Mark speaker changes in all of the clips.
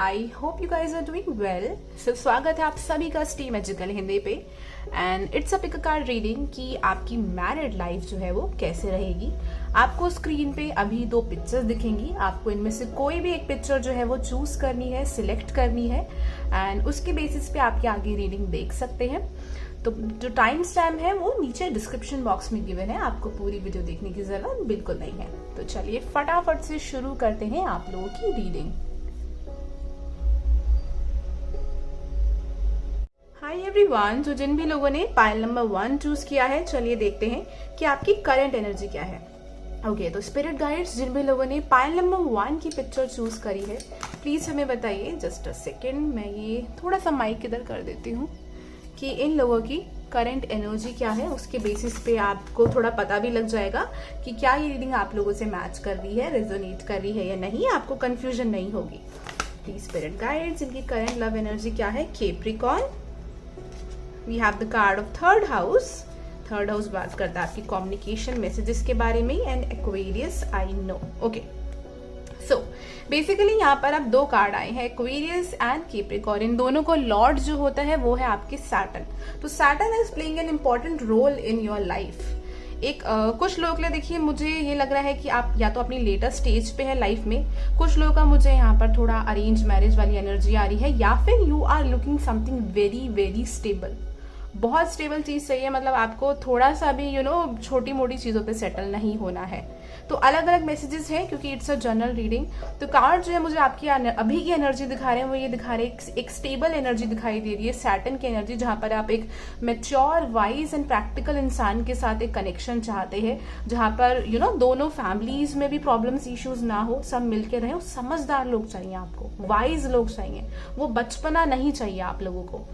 Speaker 1: I hope you guys are doing well. So स्वागत है आप सभी का स्टे मैजिकल हिंदी पे। And it's a pick card reading कि आपकी मैरिड लाइफ जो है वो कैसे रहेगी। आपको स्क्रीन पे अभी 2 पिक्चर्स दिखेंगी, आपको इनमें से कोई भी एक पिक्चर जो है वो चूज करनी है, सिलेक्ट करनी है एंड उसके बेसिस पे आपकी आगे रीडिंग देख सकते हैं। तो जो टाइम स्टैम्प है वो नीचे डिस्क्रिप्शन बॉक्स में गिवन है, आपको पूरी वीडियो देखने की जरूरत बिल्कुल नहीं है। तो चलिए फटाफट से शुरू करते हैं आप लोगों की रीडिंग। हाय एवरीवन, तो जिन भी लोगों ने पाइल नंबर 1 चूज किया है, चलिए देखते हैं कि आपकी करंट एनर्जी क्या है। ओके, तो स्पिरिट गाइड्स जिन भी लोगों ने पाइल नंबर 1 की पिक्चर चूज करी है, प्लीज हमें बताइए। जस्ट अ सेकेंड, मैं ये थोड़ा सा माइक इधर कर देती हूँ कि इन लोगों की करंट एनर्जी क्या है। उसके बेसिस पे आपको थोड़ा पता भी लग जाएगा कि क्या ये रीडिंग आप लोगों से मैच कर रही है, रेजोनेट कर रही है या नहीं, आपको कंफ्यूजन नहीं होगी। प्लीज स्पिरिट गाइड्स, इनकी करंट लव एनर्जी क्या है। Capricorn, we have the card of third house. Third house बात करता है आपकी कम्युनिकेशन मैसेजेस के बारे में। And Aquarius, I know. Okay, so basically यहाँ पर अब 2 कार्ड आए हैं, एक्वेरियस एंड कैप्रिकॉर्न। इन दोनों को लॉर्ड जो होता है वो है आपके सैटर्न। तो Saturn is playing an important role in your life. कुछ लोगों के लिए देखिए, मुझे ये लग रहा है कि आप या तो अपनी लेटेस्ट स्टेज पे है लाइफ में। कुछ लोगों का मुझे यहाँ पर थोड़ा अरेंज मैरिज वाली एनर्जी आ रही है, या फिर you are looking something very very stable. बहुत स्टेबल चीज चाहिए, मतलब आपको थोड़ा सा भी छोटी मोटी चीजों पे सेटल नहीं होना है। तो अलग अलग मैसेजेस हैं क्योंकि इट्स अ जनरल रीडिंग। तो कार्ड जो है मुझे आपकी अभी की एनर्जी दिखा रहे हैं, वो ये दिखा रहे हैं एक स्टेबल एनर्जी दिखाई दे रही है, सैटर्न की एनर्जी, जहां पर आप एक मैच्योर, वाइज एंड प्रैक्टिकल इंसान के साथ एक कनेक्शन चाहते हैं, जहां पर दोनों फैमिलीज में भी प्रॉब्लम्स, इश्यूज ना हो, सब मिलके रहे। समझदार लोग चाहिए आपको, वाइज लोग चाहिए, वो बचपना नहीं चाहिए आप लोगों को।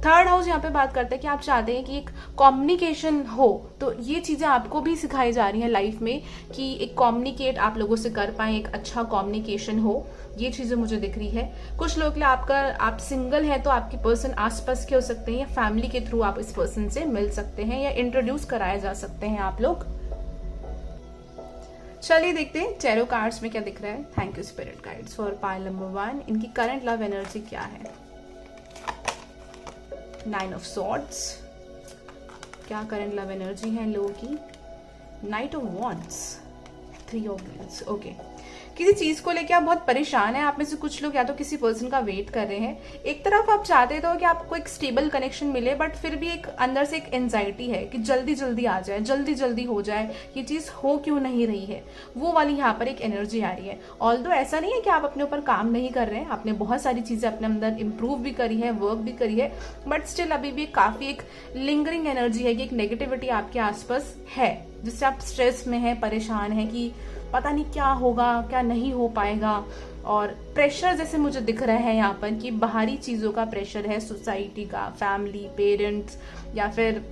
Speaker 1: थर्ड हाउस यहाँ पे बात करते हैं कि आप चाहते हैं कि एक कम्युनिकेशन हो। तो ये चीजें आपको भी सिखाई जा रही हैं लाइफ में कि एक कम्युनिकेट आप लोगों से कर पाए, एक अच्छा कम्युनिकेशन हो। ये चीजें मुझे दिख रही है। कुछ लोग के लिए आप सिंगल है तो आपके पर्सन आसपास के हो सकते हैं, या फैमिली के थ्रू आप इस पर्सन से मिल सकते हैं, या इंट्रोड्यूस कराए जा सकते हैं आप लोग। चलिए देखते हैं टैरो कार्ड्स में क्या दिख रहा है। Thank you spirit guides for pile number 1। इनकी करंट लव एनर्जी क्या है। 9 ऑफ सॉर्ड्स, क्या करंट लव एनर्जी है इन लोगों की। Night of wands, 3 of wheels. Okay, किसी चीज को लेके आप बहुत परेशान हैं। आप में से कुछ लोग या तो किसी पर्सन का वेट कर रहे हैं। एक तरफ आप चाहते तो कि आपको एक स्टेबल कनेक्शन मिले, बट फिर भी एक अंदर से एक एंजाइटी है कि जल्दी जल्दी आ जाए, जल्दी जल्दी हो जाए, ये चीज हो क्यों नहीं रही है, वो वाली यहाँ पर एक एनर्जी आ रही है। ऑल्दो ऐसा नहीं है कि आप अपने ऊपर काम नहीं कर रहे हैं, आपने बहुत सारी चीजें अपने अंदर इंप्रूव भी करी है, वर्क भी करी है, बट स्टिल अभी भी काफी एक लिंगरिंग एनर्जी है कि एक नेगेटिविटी आपके आसपास है, जिससे आप स्ट्रेस में है, परेशान है कि पता नहीं क्या होगा, क्या नहीं हो पाएगा। और प्रेशर जैसे मुझे दिख रहा है यहाँ पर कि बाहरी चीजों का प्रेशर है, सोसाइटी का, फैमिली, पेरेंट्स, या फिर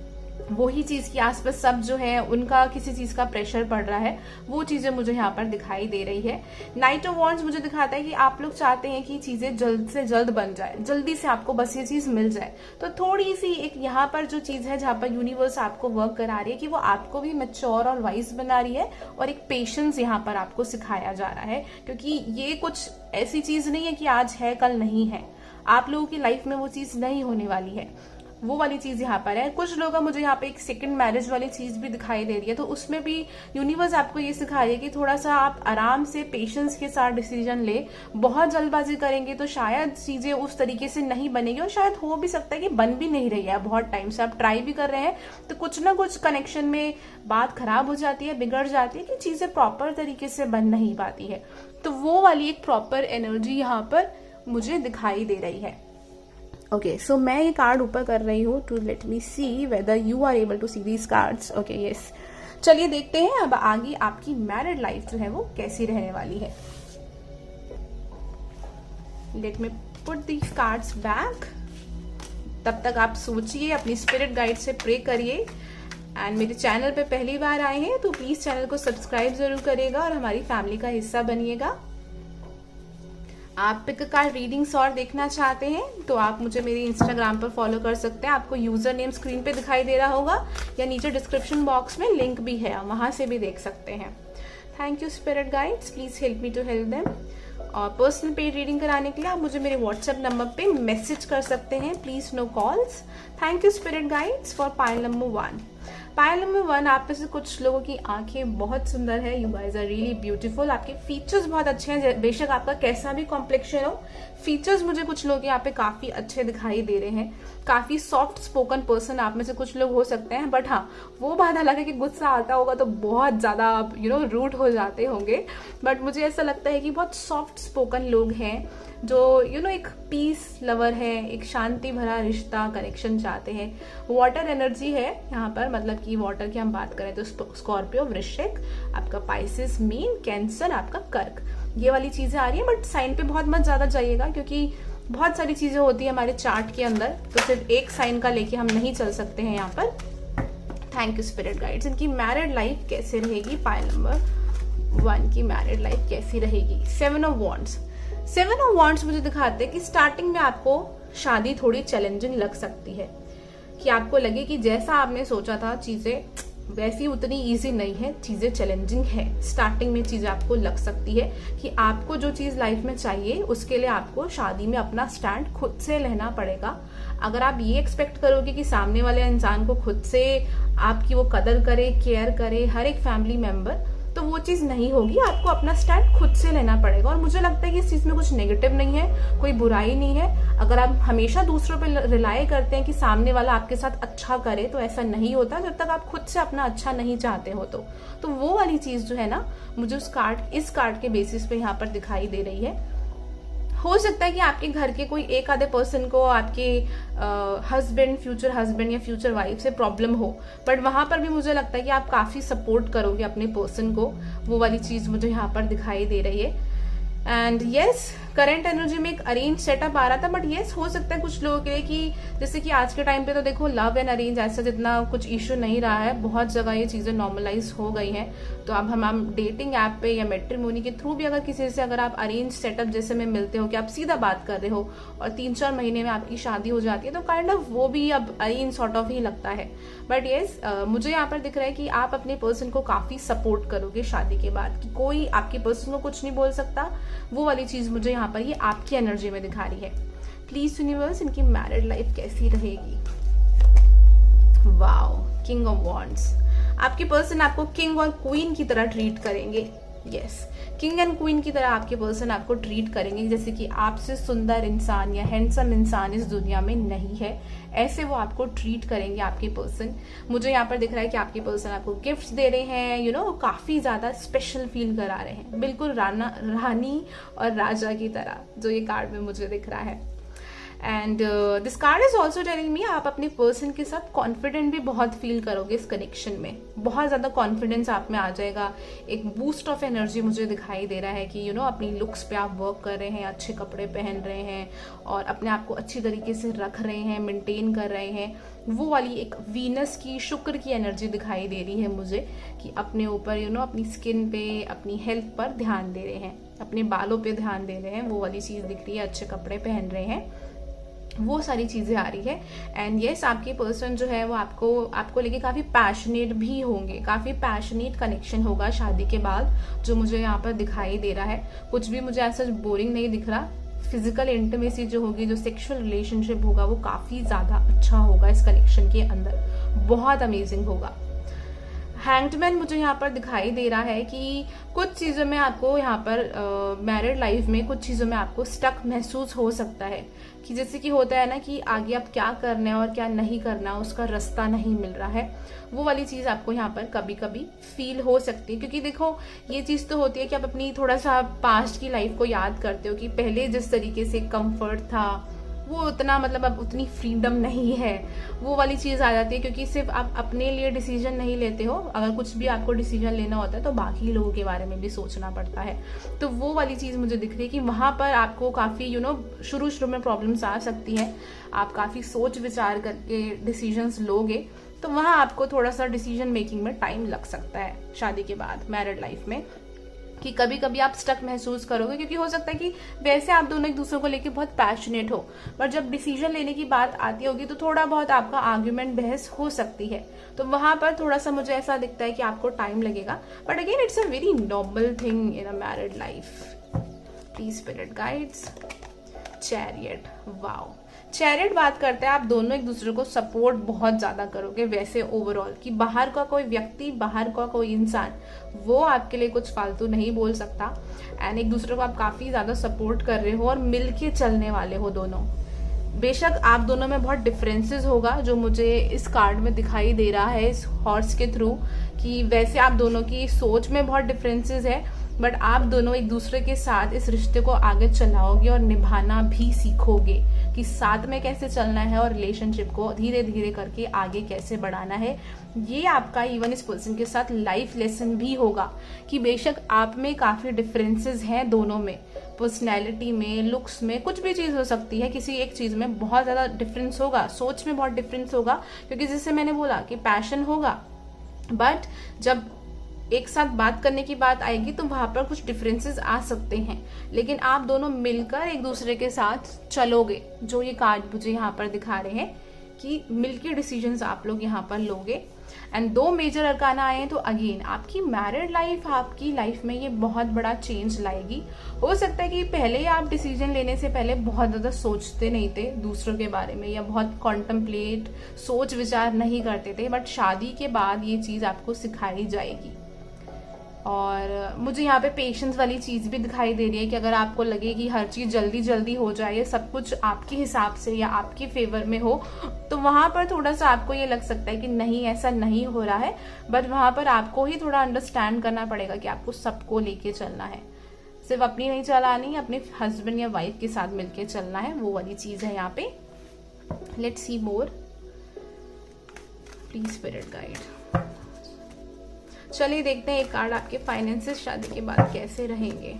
Speaker 1: वही चीज के आसपास सब जो है उनका किसी चीज का प्रेशर पड़ रहा है, वो चीजें मुझे यहाँ पर दिखाई दे रही है। नाइट ऑफ वॉन्ड्स मुझे दिखाता है कि आप लोग चाहते हैं कि चीजें जल्द से जल्द बन जाए, जल्दी से आपको बस ये चीज मिल जाए। तो थोड़ी सी एक यहाँ पर जो चीज है जहाँ पर यूनिवर्स आपको वर्क करा रही है कि वो आपको भी मैच्योर और वाइज बना रही है, और एक पेशेंस यहाँ पर आपको सिखाया जा रहा है, क्योंकि ये कुछ ऐसी चीज नहीं है कि आज है कल नहीं है। आप लोगों की लाइफ में वो चीज नहीं होने वाली है, वो वाली चीज यहाँ पर है। कुछ लोगों का मुझे यहाँ पे एक सेकंड मैरिज वाली चीज भी दिखाई दे रही है, तो उसमें भी यूनिवर्स आपको ये सिखा रही है कि थोड़ा सा आप आराम से, पेशेंस के साथ डिसीजन ले। बहुत जल्दबाजी करेंगे तो शायद चीजें उस तरीके से नहीं बनेगी, और शायद हो भी सकता है कि बन भी नहीं रही है। बहुत टाइम से आप ट्राई भी कर रहे हैं, तो कुछ ना कुछ कनेक्शन में बात खराब हो जाती है, बिगड़ जाती है कि चीजें प्रॉपर तरीके से बन नहीं पाती है। तो वो वाली एक प्रॉपर एनर्जी यहाँ पर मुझे दिखाई दे रही है। ओके, सो मैं ये कार्ड ऊपर कर रही हूँ to let me see whether you are able to see these cards. Okay, yes, चलिए देखते हैं अब आगे आपकी मैरिड लाइफ जो है वो कैसी रहने वाली है। Let me put these cards back. तब तक आप सोचिए, अपनी स्पिरिट गाइड से प्रे करिए। एंड मेरे चैनल पे पहली बार आए हैं तो प्लीज चैनल को सब्सक्राइब जरूर करिएगा और हमारी फैमिली का हिस्सा बनिएगा। आप पिक कार्ड रीडिंग्स और देखना चाहते हैं तो आप मुझे मेरे इंस्टाग्राम पर फॉलो कर सकते हैं। आपको यूजर नेम स्क्रीन पे दिखाई दे रहा होगा, या नीचे डिस्क्रिप्शन बॉक्स में लिंक भी है, वहां से भी देख सकते हैं। Thank you spirit guides, please help me to help them. और पर्सनल पेड रीडिंग कराने के लिए आप मुझे मेरे व्हाट्सएप नंबर पे मैसेज कर सकते हैं, please no calls. Thank you spirit guides for pile number 1। Pile number 1, आप में से कुछ लोगों की आंखें बहुत सुंदर है, you guys are really beautiful, आपके फीचर्स बहुत अच्छे हैं, बेशक आपका कैसा भी कॉम्प्लेक्शन हो, फीचर्स मुझे कुछ लोग यहाँ पे काफी अच्छे दिखाई दे रहे हैं। काफी सॉफ्ट स्पोकन पर्सन आप में से कुछ लोग हो सकते हैं, बट हाँ वो बात अलग है कि गुस्सा आता होगा तो बहुत ज्यादा आप रूड हो जाते होंगे, बट मुझे ऐसा लगता है कि बहुत सॉफ्ट स्पोकन लोग हैं जो एक पीस लवर है, एक शांति भरा रिश्ता कनेक्शन चाहते हैं। वाटर एनर्जी है यहाँ पर, मतलब कि वाटर की हम बात करें तो स्कॉर्पियो, वृश्चिक, आपका पाइसेस, मीन, कैंसर, आपका कर्क, ये वाली चीजें आ रही है। बट साइन पे बहुत मत ज्यादा जाइएगा क्योंकि बहुत सारी चीजें होती है हमारे चार्ट के अंदर, तो सिर्फ एक साइन का लेके हम नहीं चल सकते हैं यहाँ पर। Thank you spirit guides. इनकी मैरिड लाइफ कैसे रहेगी? पाइल नंबर 1 की मैरिड लाइफ कैसी रहेगी? 7 ऑफ वॉन्ड्स। 7 ऑफ वॉन्ड्स मुझे दिखाते हैं कि स्टार्टिंग में आपको शादी थोड़ी चैलेंजिंग लग सकती है, कि आपको लगे कि जैसा आपने सोचा था चीजें वैसी उतनी इजी नहीं है, चीजें चैलेंजिंग है। स्टार्टिंग में चीजें आपको लग सकती है कि आपको जो चीज लाइफ में चाहिए उसके लिए आपको शादी में अपना स्टैंड खुद से लेना पड़ेगा। अगर आप ये एक्सपेक्ट करोगे कि सामने वाले इंसान को खुद से आपकी वो कदर करे, केयर करे, हर एक फैमिली मेंबर, तो वो चीज नहीं होगी, आपको अपना स्टैंड खुद से लेना पड़ेगा। और मुझे लगता है कि इस चीज में कुछ नेगेटिव नहीं है, कोई बुराई नहीं है। अगर आप हमेशा दूसरों पे रिलाई करते हैं कि सामने वाला आपके साथ अच्छा करे, तो ऐसा नहीं होता जब तक आप खुद से अपना अच्छा नहीं चाहते हो। तो वो वाली चीज जो है ना, मुझे इस कार्ड के बेसिस पे यहाँ पर दिखाई दे रही है। हो सकता है कि आपके घर के कोई एक आधे पर्सन को आपके हस्बैंड, फ्यूचर हस्बैंड या फ्यूचर वाइफ से प्रॉब्लम हो, बट वहां पर भी मुझे लगता है कि आप काफी सपोर्ट करोगे अपने पर्सन को, वो वाली चीज मुझे यहाँ पर दिखाई दे रही है। एंड यस, करंट एनर्जी में एक अरेंज सेटअप आ रहा था, बट यस हो सकता है कुछ लोगों के लिए कि जैसे कि आज के टाइम पे तो देखो लव एंड अरेंज ऐसा जितना कुछ इश्यू नहीं रहा है, बहुत जगह ये चीजें नॉर्मलाइज हो गई हैं। तो अब हम डेटिंग ऐप पे या मैट्रिमोनी के थ्रू भी अगर किसी से अगर आप अरेंज सेटअप जैसे में मिलते हो कि आप सीधा बात कर रहे हो और 3-4 महीने में आपकी शादी हो जाती है, तो काइंड ऑफ वो भी अब अरेंज सॉर्ट ऑफ ही लगता है। बट यस मुझे यहाँ पर दिख रहा है कि आप अपने पर्सन को काफी सपोर्ट करोगे शादी के बाद, कि कोई आपके पर्सन को कुछ नहीं बोल सकता, वो वाली चीज मुझे यहाँ पर ये आपकी एनर्जी में दिखा रही है। प्लीज यूनिवर्स, इनकी मैरिड लाइफ कैसी रहेगी? Wow, king of wands. आपके पर्सन आपको किंग और क्वीन की तरह ट्रीट करेंगे। यस, किंग एंड क्वीन की तरह आपके पर्सन आपको ट्रीट करेंगे, जैसे कि आपसे सुंदर इंसान या हैंडसम इंसान इस दुनिया में नहीं है, ऐसे वो आपको ट्रीट करेंगे आपके पर्सन। मुझे यहाँ पर दिख रहा है कि आपके पर्सन आपको गिफ्ट्स दे रहे हैं, काफी ज्यादा स्पेशल फील करा रहे हैं, बिल्कुल रानी और राजा की तरह, जो ये कार्ड में मुझे दिख रहा है। And this card is also telling me आप अपने पर्सन के साथ कॉन्फिडेंट भी बहुत फील करोगे इस कनेक्शन में, बहुत ज्यादा कॉन्फिडेंस आप में आ जाएगा, एक बूस्ट ऑफ एनर्जी मुझे दिखाई दे रहा है कि अपनी लुक्स पे आप वर्क कर रहे हैं, अच्छे कपड़े पहन रहे हैं और अपने आप को अच्छी तरीके से रख रहे हैं, मेंटेन कर रहे हैं। वो वाली एक वीनस की, शुक्र की एनर्जी दिखाई दे रही है मुझे, कि अपने ऊपर अपनी स्किन पे, अपनी हेल्थ पर ध्यान दे रहे हैं, अपने बालों पे ध्यान दे रहे हैं, वो वाली चीज दिख रही है, अच्छे कपड़े पहन रहे हैं, वो सारी चीजें आ रही है। एंड यस, आपके पर्सन जो है वो आपको लेके काफी पैशनेट भी होंगे, काफी पैशनेट कनेक्शन होगा शादी के बाद, जो मुझे यहाँ पर दिखाई दे रहा है। कुछ भी मुझे ऐसा बोरिंग नहीं दिख रहा। फिजिकल इंटीमेसी जो होगी, जो सेक्सुअल रिलेशनशिप होगा, वो काफी ज्यादा अच्छा होगा इस कनेक्शन के अंदर, बहुत अमेजिंग होगा। हैंग्डमैन मुझे यहाँ पर दिखाई दे रहा है कि कुछ चीजों में आपको यहाँ पर मैरिड लाइफ में कुछ चीजों में आपको स्टक महसूस हो सकता है, कि जैसे कि होता है ना कि आगे आप क्या करना है और क्या नहीं करना, उसका रास्ता नहीं मिल रहा है, वो वाली चीज आपको यहाँ पर कभी कभी फील हो सकती है। क्योंकि देखो ये चीज तो होती है कि आप अपनी थोड़ा सा पास्ट की लाइफ को याद करते हो कि पहले जिस तरीके से कंफर्ट था वो उतना, मतलब अब उतनी फ्रीडम नहीं है, वो वाली चीज आ जाती है। क्योंकि सिर्फ आप अपने लिए डिसीजन नहीं लेते हो, अगर कुछ भी आपको डिसीजन लेना होता है तो बाकी लोगों के बारे में भी सोचना पड़ता है। तो वो वाली चीज मुझे दिख रही है कि वहां पर आपको काफी शुरू में प्रॉब्लम्स आ सकती है, आप काफी सोच विचार करके डिसीजंस लोगे, तो वहां आपको थोड़ा सा डिसीजन मेकिंग में टाइम लग सकता है शादी के बाद मैरिड लाइफ में, कि कभी कभी आप स्टक महसूस करोगे। क्योंकि हो सकता है कि वैसे आप दोनों एक दूसरे को लेके बहुत पैशनेट हो, पर जब डिसीजन लेने की बात आती होगी तो थोड़ा बहुत आपका आर्ग्यूमेंट, बहस हो सकती है। तो वहां पर थोड़ा सा मुझे ऐसा दिखता है कि आपको टाइम लगेगा, but again it's a very normal thing in a married life. Please spirit guides. Chariot, wow, chariot बात करते हैं आप दोनों एक दूसरे को सपोर्ट बहुत ज्यादा करोगे वैसे ओवरऑल, कि बाहर का कोई व्यक्ति, बाहर का कोई इंसान वो आपके लिए कुछ फालतू नहीं बोल सकता। एंड एक दूसरे को आप काफी ज्यादा सपोर्ट कर रहे हो और मिलके चलने वाले हो दोनों। बेशक आप दोनों में बहुत डिफरेंसेस होगा जो मुझे इस कार्ड में दिखाई दे रहा है इस हॉर्स के थ्रू, कि वैसे आप दोनों की सोच में बहुत डिफरेंसेस है, बट आप दोनों एक दूसरे के साथ इस रिश्ते को आगे चलाओगे और निभाना भी सीखोगे कि साथ में कैसे चलना है और रिलेशनशिप को धीरे धीरे करके आगे कैसे बढ़ाना है। ये आपका इवन इस पर्सन के साथ लाइफ लेसन भी होगा कि बेशक आप में काफी डिफरेंसेस हैं दोनों में, पर्सनैलिटी में, लुक्स में, कुछ भी चीज हो सकती है, किसी एक चीज में बहुत ज्यादा डिफरेंस होगा, सोच में बहुत डिफरेंस होगा, क्योंकि जैसे मैंने बोला कि पैशन होगा, बट जब एक साथ बात करने की बात आएगी तो वहां पर कुछ डिफरेंसेस आ सकते हैं, लेकिन आप दोनों मिलकर एक दूसरे के साथ चलोगे, जो ये कार्ड मुझे यहाँ पर दिखा रहे हैं कि मिलके डिसीजंस आप लोग यहाँ पर लोगे। एंड 2 मेजर अरकाना आए हैं, तो अगेन आपकी मैरिड लाइफ, आपकी लाइफ में ये बहुत बड़ा चेंज लाएगी। हो सकता है कि पहले आप डिसीजन लेने से पहले बहुत ज्यादा सोचते नहीं थे दूसरों के बारे में, या बहुत कॉन्टम्पलेट, सोच विचार नहीं करते थे, बट शादी के बाद ये चीज आपको सिखाई जाएगी। और मुझे यहाँ पे पेशेंस वाली चीज भी दिखाई दे रही है कि अगर आपको लगे कि हर चीज जल्दी जल्दी हो जाए, सब कुछ आपके हिसाब से या आपके फेवर में हो, तो वहां पर थोड़ा सा आपको ये लग सकता है कि नहीं ऐसा नहीं हो रहा है, बट वहां पर आपको ही थोड़ा अंडरस्टैंड करना पड़ेगा कि आपको सबको लेके चलना है, सिर्फ अपनी नहीं चलानी, अपने हस्बैंड या वाइफ के साथ मिलके चलना है, वो वाली चीज है यहाँ पे। Let's see more, please spirit guide. चलिए देखते हैं एक कार्ड, आपके फाइनेंसेस शादी के बाद कैसे रहेंगे।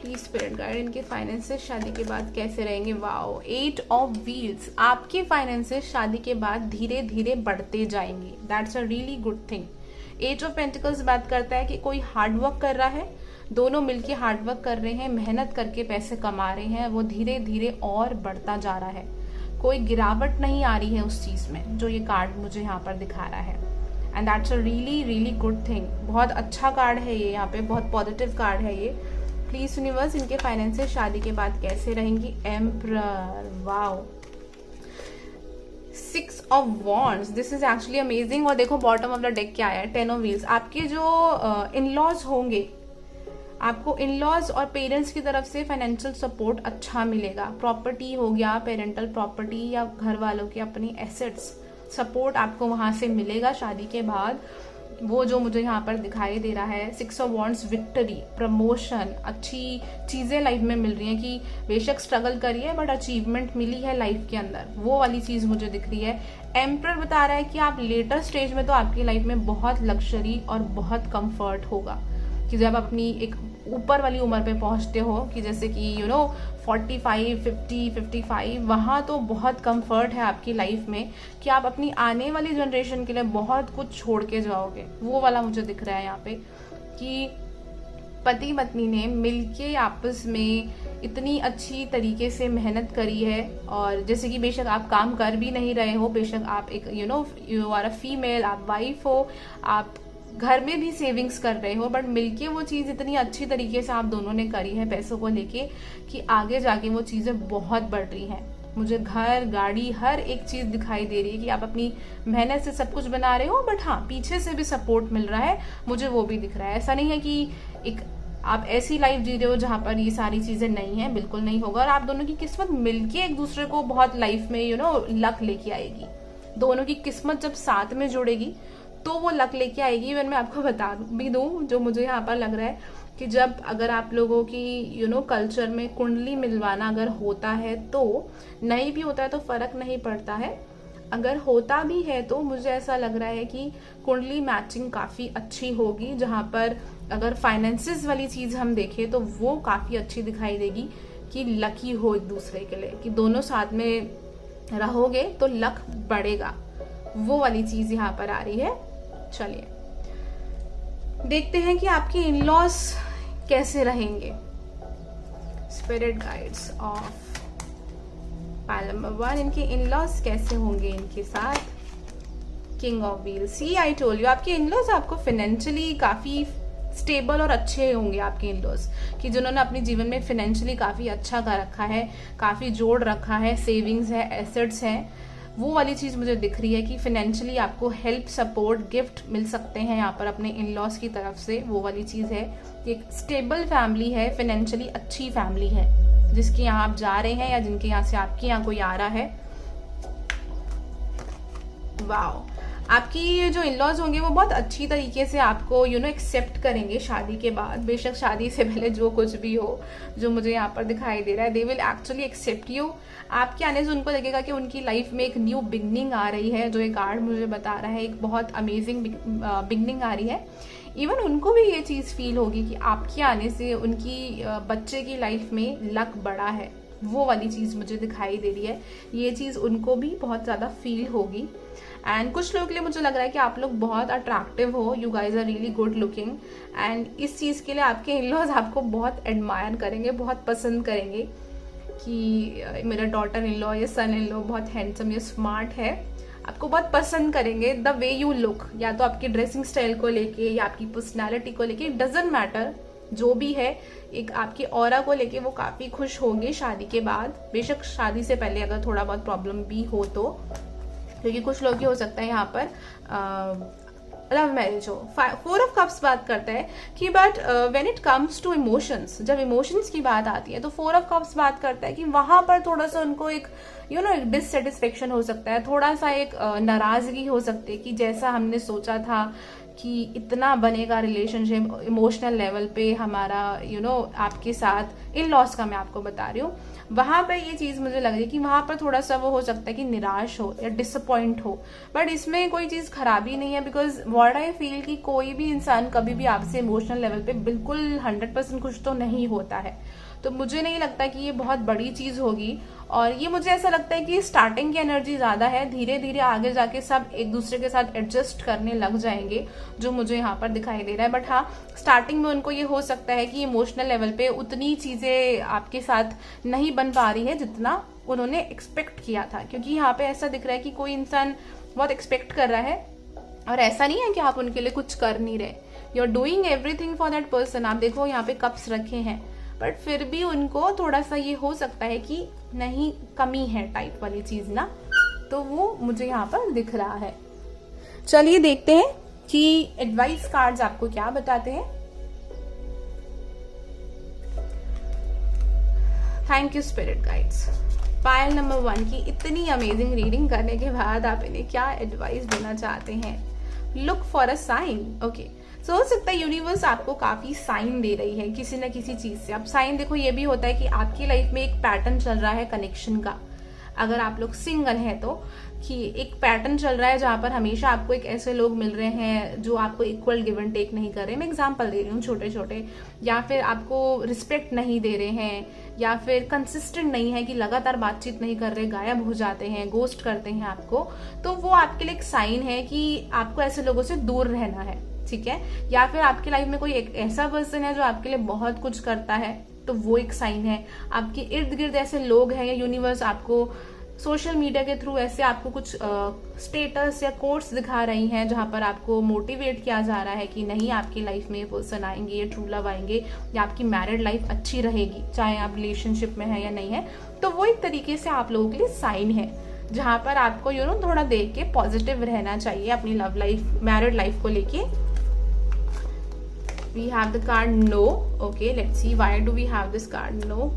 Speaker 1: प्लीज स्पिरिट गाइड, इनके फाइनेंसेस शादी के बाद कैसे रहेंगे। वाओ, 8 ऑफ व्हील्स, आपके फाइनेंसेस शादी के बाद धीरे धीरे बढ़ते जाएंगे, that's a really good thing. 8 of pentacles बात करता है कि कोई हार्ड वर्क कर रहा है, दोनों मिलके हार्ड वर्क कर रहे हैं, मेहनत करके पैसे कमा रहे हैं, वो धीरे धीरे और बढ़ता जा रहा है, कोई गिरावट नहीं आ रही है उस चीज में, जो ये कार्ड मुझे यहाँ पर दिखा रहा है। And that's a really really good thing, बहुत अच्छा कार्ड है ये, यहाँ पे बहुत पॉजिटिव कार्ड है ये। प्लीज यूनिवर्स, इनके फाइनेंसेस शादी के बाद कैसे रहेंगी। Emperor, wow, 6 of wands, this is actually amazing. और देखो बॉटम ऑफ द डेक क्या है, 10 ऑफ व्हील्स। आपके जो इन-लॉज होंगे, आपको इन-लॉज और पेरेंट्स की तरफ से फाइनेंशियल सपोर्ट अच्छा मिलेगा। प्रॉपर्टी हो गया, पेरेंटल प्रॉपर्टी या घर वालों के अपनी एसेट्स, सपोर्ट आपको वहां से मिलेगा शादी के बाद। वो जो मुझे यहाँ पर दिखाई दे रहा है, 6 ऑफ वॉन्ड्स, विक्ट्री, प्रमोशन, अच्छी चीजें लाइफ में मिल रही हैं कि बेशक स्ट्रगल करिए बट अचीवमेंट मिली है लाइफ के अंदर, वो वाली चीज मुझे दिख रही है। एम्परर बता रहा है कि आप लेटर स्टेज में तो आपकी लाइफ में बहुत लग्जरी और बहुत कंफर्ट होगा, कि जब अपनी एक ऊपर वाली उम्र पे पहुंचते हो, कि जैसे कि 45, 50, 55, वहां तो बहुत कंफर्ट है आपकी लाइफ में कि आप अपनी आने वाली जनरेशन के लिए बहुत कुछ छोड़ के जाओगे। वो वाला मुझे दिख रहा है यहाँ पे कि पति पत्नी ने मिलके आपस में इतनी अच्छी तरीके से मेहनत करी है। और जैसे कि बेशक आप काम कर भी नहीं रहे हो, बेशक आप एक यू आर अ फीमेल, आप वाइफ हो, आप घर में भी सेविंग्स कर रहे हो, बट मिलके वो चीज इतनी अच्छी तरीके से आप दोनों ने करी है पैसों को लेके कि आगे जाके वो चीजें बहुत बढ़ रही हैं। मुझे घर, गाड़ी, हर एक चीज दिखाई दे रही है कि आप अपनी मेहनत से सब कुछ बना रहे हो, बट हाँ पीछे से भी सपोर्ट मिल रहा है, मुझे वो भी दिख रहा है। ऐसा नहीं है कि एक आप ऐसी लाइफ जी रहे हो जहां पर ये सारी चीजें नहीं है, बिल्कुल नहीं होगा। और आप दोनों की किस्मत मिलके एक दूसरे को बहुत लाइफ में लक लेके आएगी। दोनों की किस्मत जब साथ में जुड़ेगी तो वो लक लेके आएगी। इवन मैं आपको बता भी दूं, जो मुझे यहाँ पर लग रहा है कि जब अगर आप लोगों की कल्चर में कुंडली मिलवाना अगर होता है, तो नहीं भी होता है तो फर्क नहीं पड़ता है, अगर होता भी है तो मुझे ऐसा लग रहा है कि कुंडली मैचिंग काफी अच्छी होगी, जहां पर अगर फाइनेंसेस वाली चीज हम देखें तो वो काफी अच्छी दिखाई देगी कि लकी हो एक दूसरे के लिए, कि दोनों साथ में रहोगे तो लक बढ़ेगा, वो वाली चीज यहाँ पर आ रही है। चलिए देखते हैं कि आपके इन-लॉज कैसे रहेंगे। Spirit guides of pile number 1, इनके इन-लॉज कैसे होंगे इनके साथ। King of wheels, see I told you, आपके इन-लॉज आपको फाइनेंशियली काफी स्टेबल और अच्छे होंगे आपके इन-लॉज, कि जिन्होंने अपने जीवन में फाइनेंशियली काफी अच्छा कर रखा है, काफी जोड़ रखा है, सेविंग्स है, एसेट्स हैं, वो वाली चीज मुझे दिख रही है कि फाइनेंशियली आपको हेल्प, सपोर्ट, गिफ्ट मिल सकते हैं यहाँ पर अपने इन-लॉज की तरफ से। वो वाली चीज है कि एक स्टेबल फैमिली है, फाइनेंशियली अच्छी फैमिली है, जिसके यहाँ आप जा रहे हैं या जिनके यहाँ से आपके यहाँ कोई आ रहा है। वाओ, आपकी ये जो इन-लॉज होंगे वो बहुत अच्छी तरीके से आपको एक्सेप्ट करेंगे शादी के बाद। बेशक शादी से पहले जो कुछ भी हो, जो मुझे यहाँ पर दिखाई दे रहा है, they will actually accept you. आपके आने से उनको लगेगा कि उनकी लाइफ में एक न्यू बिगनिंग आ रही है, जो एक कार्ड मुझे बता रहा है, एक बहुत अमेजिंग बिगनिंग आ रही है। इवन उनको भी ये चीज़ फील होगी कि आपके आने से उनकी बच्चे की लाइफ में लक बढ़ा है। वो वाली चीज़ मुझे दिखाई दे रही है, ये चीज़ उनको भी बहुत ज़्यादा फील होगी। एंड कुछ लोगों के लिए मुझे लग रहा है कि आप लोग बहुत अट्रैक्टिव हो, you guys are really good looking, and इस चीज़ के लिए आपके इन-लॉज आपको बहुत एडमायर करेंगे, बहुत पसंद करेंगे कि मेरा डॉटर इन-लॉ या सन इन-लॉ बहुत हैंडसम या स्मार्ट है। आपको बहुत पसंद करेंगे द वे यू लुक, या तो आपकी ड्रेसिंग स्टाइल को लेके या आपकी पर्सनैलिटी को लेके, इट डजंट मैटर, जो भी है, एक आपकी ऑरा को लेके वो काफ़ी खुश होंगे शादी के बाद। बेशक शादी से पहले अगर थोड़ा बहुत प्रॉब्लम भी हो तो, क्योंकि कुछ लोग हो सकता है यहाँ पर लव मैरिज हो। 4 ऑफ कप्स बात करता है कि but when it comes to emotions, जब इमोशंस की बात आती है तो 4 ऑफ कप्स बात करता है कि वहां पर थोड़ा सा उनको एक एक डिससेटिस्फेक्शन हो सकता है, थोड़ा सा एक नाराजगी हो सकती है कि जैसा हमने सोचा था कि इतना बनेगा रिलेशनशिप इमोशनल लेवल पे हमारा आपके साथ, इन-लॉज का मैं आपको बता रही हूँ, वहां पर ये चीज मुझे लग रही है कि वहां पर थोड़ा सा वो हो सकता है कि निराश हो या डिसअपॉइंट हो। बट इसमें कोई चीज खराबी नहीं है, बिकॉज व्हाट आई फील कि कोई भी इंसान कभी भी आपसे इमोशनल लेवल पे बिल्कुल 100% खुश तो नहीं होता है। तो मुझे नहीं लगता कि ये बहुत बड़ी चीज होगी, और ये मुझे ऐसा लगता है कि स्टार्टिंग की एनर्जी ज्यादा है, धीरे धीरे आगे जाके सब एक दूसरे के साथ एडजस्ट करने लग जाएंगे, जो मुझे यहाँ पर दिखाई दे रहा है। बट हाँ, स्टार्टिंग में उनको ये हो सकता है कि इमोशनल लेवल पे उतनी चीजें आपके साथ नहीं बन पा रही है जितना उन्होंने एक्सपेक्ट किया था, क्योंकि यहाँ पे ऐसा दिख रहा है कि कोई इंसान बहुत एक्सपेक्ट कर रहा है, और ऐसा नहीं है कि आप उनके लिए कुछ कर नहीं रहे, you are doing everything for that person. आप देखो यहाँ पे कप्स रखे हैं, बट फिर भी उनको थोड़ा सा ये हो सकता है कि नहीं, कमी है टाइप वाली चीज ना, तो वो मुझे यहाँ पर दिख रहा है। चलिए देखते हैं कि एडवाइस कार्ड्स आपको क्या बताते हैं। Thank you spirit guides. Pile number 1 की इतनी अमेजिंग रीडिंग करने के बाद आप इन्हें क्या एडवाइस देना चाहते हैं? Look for a sign. Okay, so हो सकता है यूनिवर्स आपको काफी साइन दे रही है किसी न किसी चीज से। अब साइन देखो, ये भी होता है कि आपकी लाइफ में एक पैटर्न चल रहा है कनेक्शन का, अगर आप लोग सिंगल हैं तो, कि एक पैटर्न चल रहा है जहां पर हमेशा आपको एक ऐसे लोग मिल रहे हैं जो आपको इक्वल गिव एंड टेक नहीं कर रहे। मैं एग्जांपल दे रही हूँ छोटे छोटे, या फिर आपको रिस्पेक्ट नहीं दे रहे हैं, या फिर कंसिस्टेंट नहीं है कि लगातार बातचीत नहीं कर रहे, गायब हो जाते हैं, गोस्ट करते हैं आपको। तो वो आपके लिए एक साइन है कि आपको ऐसे लोगों से दूर रहना है, ठीक है। या फिर आपकी लाइफ में कोई एक ऐसा पर्सन है जो आपके लिए बहुत कुछ करता है, तो वो एक साइन है। आपके इर्द गिर्द ऐसे लोग हैं, या यूनिवर्स आपको सोशल मीडिया के थ्रू ऐसे आपको कुछ स्टेटस या कोट्स दिखा रही हैं जहां पर आपको मोटिवेट किया जा रहा है कि नहीं, आपकी लाइफ में ये पर्सन आएंगे, ये ट्रू लव आएंगे, या आपकी मैरिड लाइफ अच्छी रहेगी, चाहे आप रिलेशनशिप में है या नहीं है। तो वो एक तरीके से आप लोगों के लिए साइन है जहां पर आपको थोड़ा देख के पॉजिटिव रहना चाहिए अपनी लव लाइफ, मैरिड लाइफ को लेके। We have the card no. Okay, let's see why do we have this card no.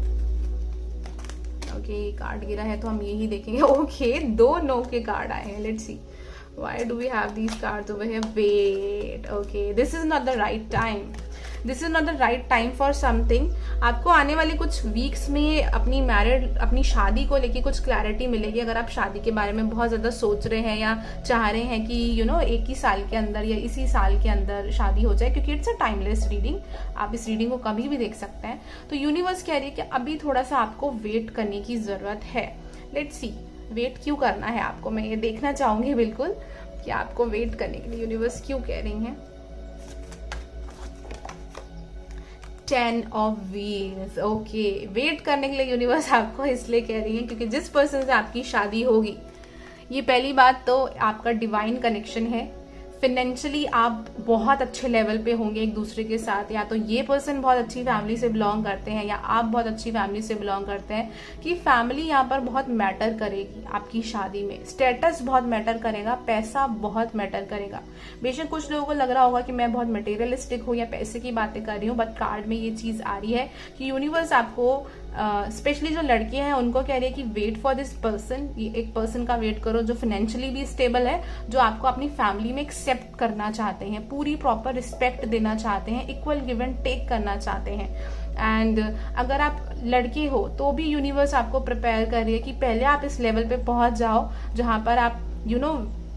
Speaker 1: Okay, card गिरा है तो हम यही देखेंगे। Okay, 2 नो के कार्ड आए हैं। Let's see why do we have these cards over here. Wait, okay, this is not the right time. This is not the right time for something. आपको आने वाले कुछ वीक्स में अपनी शादी को लेके कुछ क्लैरिटी मिलेगी। अगर आप शादी के बारे में बहुत ज्यादा सोच रहे हैं या चाह रहे हैं कि एक ही साल के अंदर या इसी साल के अंदर शादी हो जाए, क्योंकि इट्स अ टाइमलेस रीडिंग, आप इस रीडिंग को कभी भी देख सकते हैं। तो यूनिवर्स कह रही है कि अभी थोड़ा सा आपको वेट करने की जरूरत है। लेट्स सी, वेट क्यों करना है आपको, मैं ये देखना चाहूंगी बिल्कुल कि आपको वेट करने के लिए यूनिवर्स क्यों कह रही हैं। 10 ऑफ व्हील्स। ओके, वेट करने के लिए यूनिवर्स आपको इसलिए कह रही है क्योंकि जिस पर्सन से आपकी शादी होगी, ये पहली बात तो आपका डिवाइन कनेक्शन है। फाइनेंशियली आप बहुत अच्छे लेवल पे होंगे एक दूसरे के साथ, या तो ये पर्सन बहुत अच्छी फैमिली से बिलोंग करते हैं या आप बहुत अच्छी फैमिली से बिलोंग करते हैं, कि फैमिली यहाँ पर बहुत मैटर करेगी आपकी शादी में। स्टेटस बहुत मैटर करेगा, पैसा बहुत मैटर करेगा। बेशक कुछ लोगों को लग रहा होगा कि मैं बहुत मटेरियलिस्टिक हूँ या पैसे की बातें कर रही हूँ, बट कार्ड में ये चीज आ रही है कि यूनिवर्स आपको स्पेशली जो लड़के हैं उनको कह रही है कि वेट फॉर दिस पर्सन, ये एक पर्सन का वेट करो जो फाइनेंशियली भी स्टेबल है, जो आपको अपनी फैमिली में एक्सेप्ट करना चाहते हैं, पूरी प्रॉपर रिस्पेक्ट देना चाहते हैं, इक्वल गिव एंड टेक करना चाहते हैं। एंड अगर आप लड़के हो तो भी यूनिवर्स आपको प्रिपेयर कर रही है कि पहले आप इस लेवल पे पहुंच जाओ जहां पर आप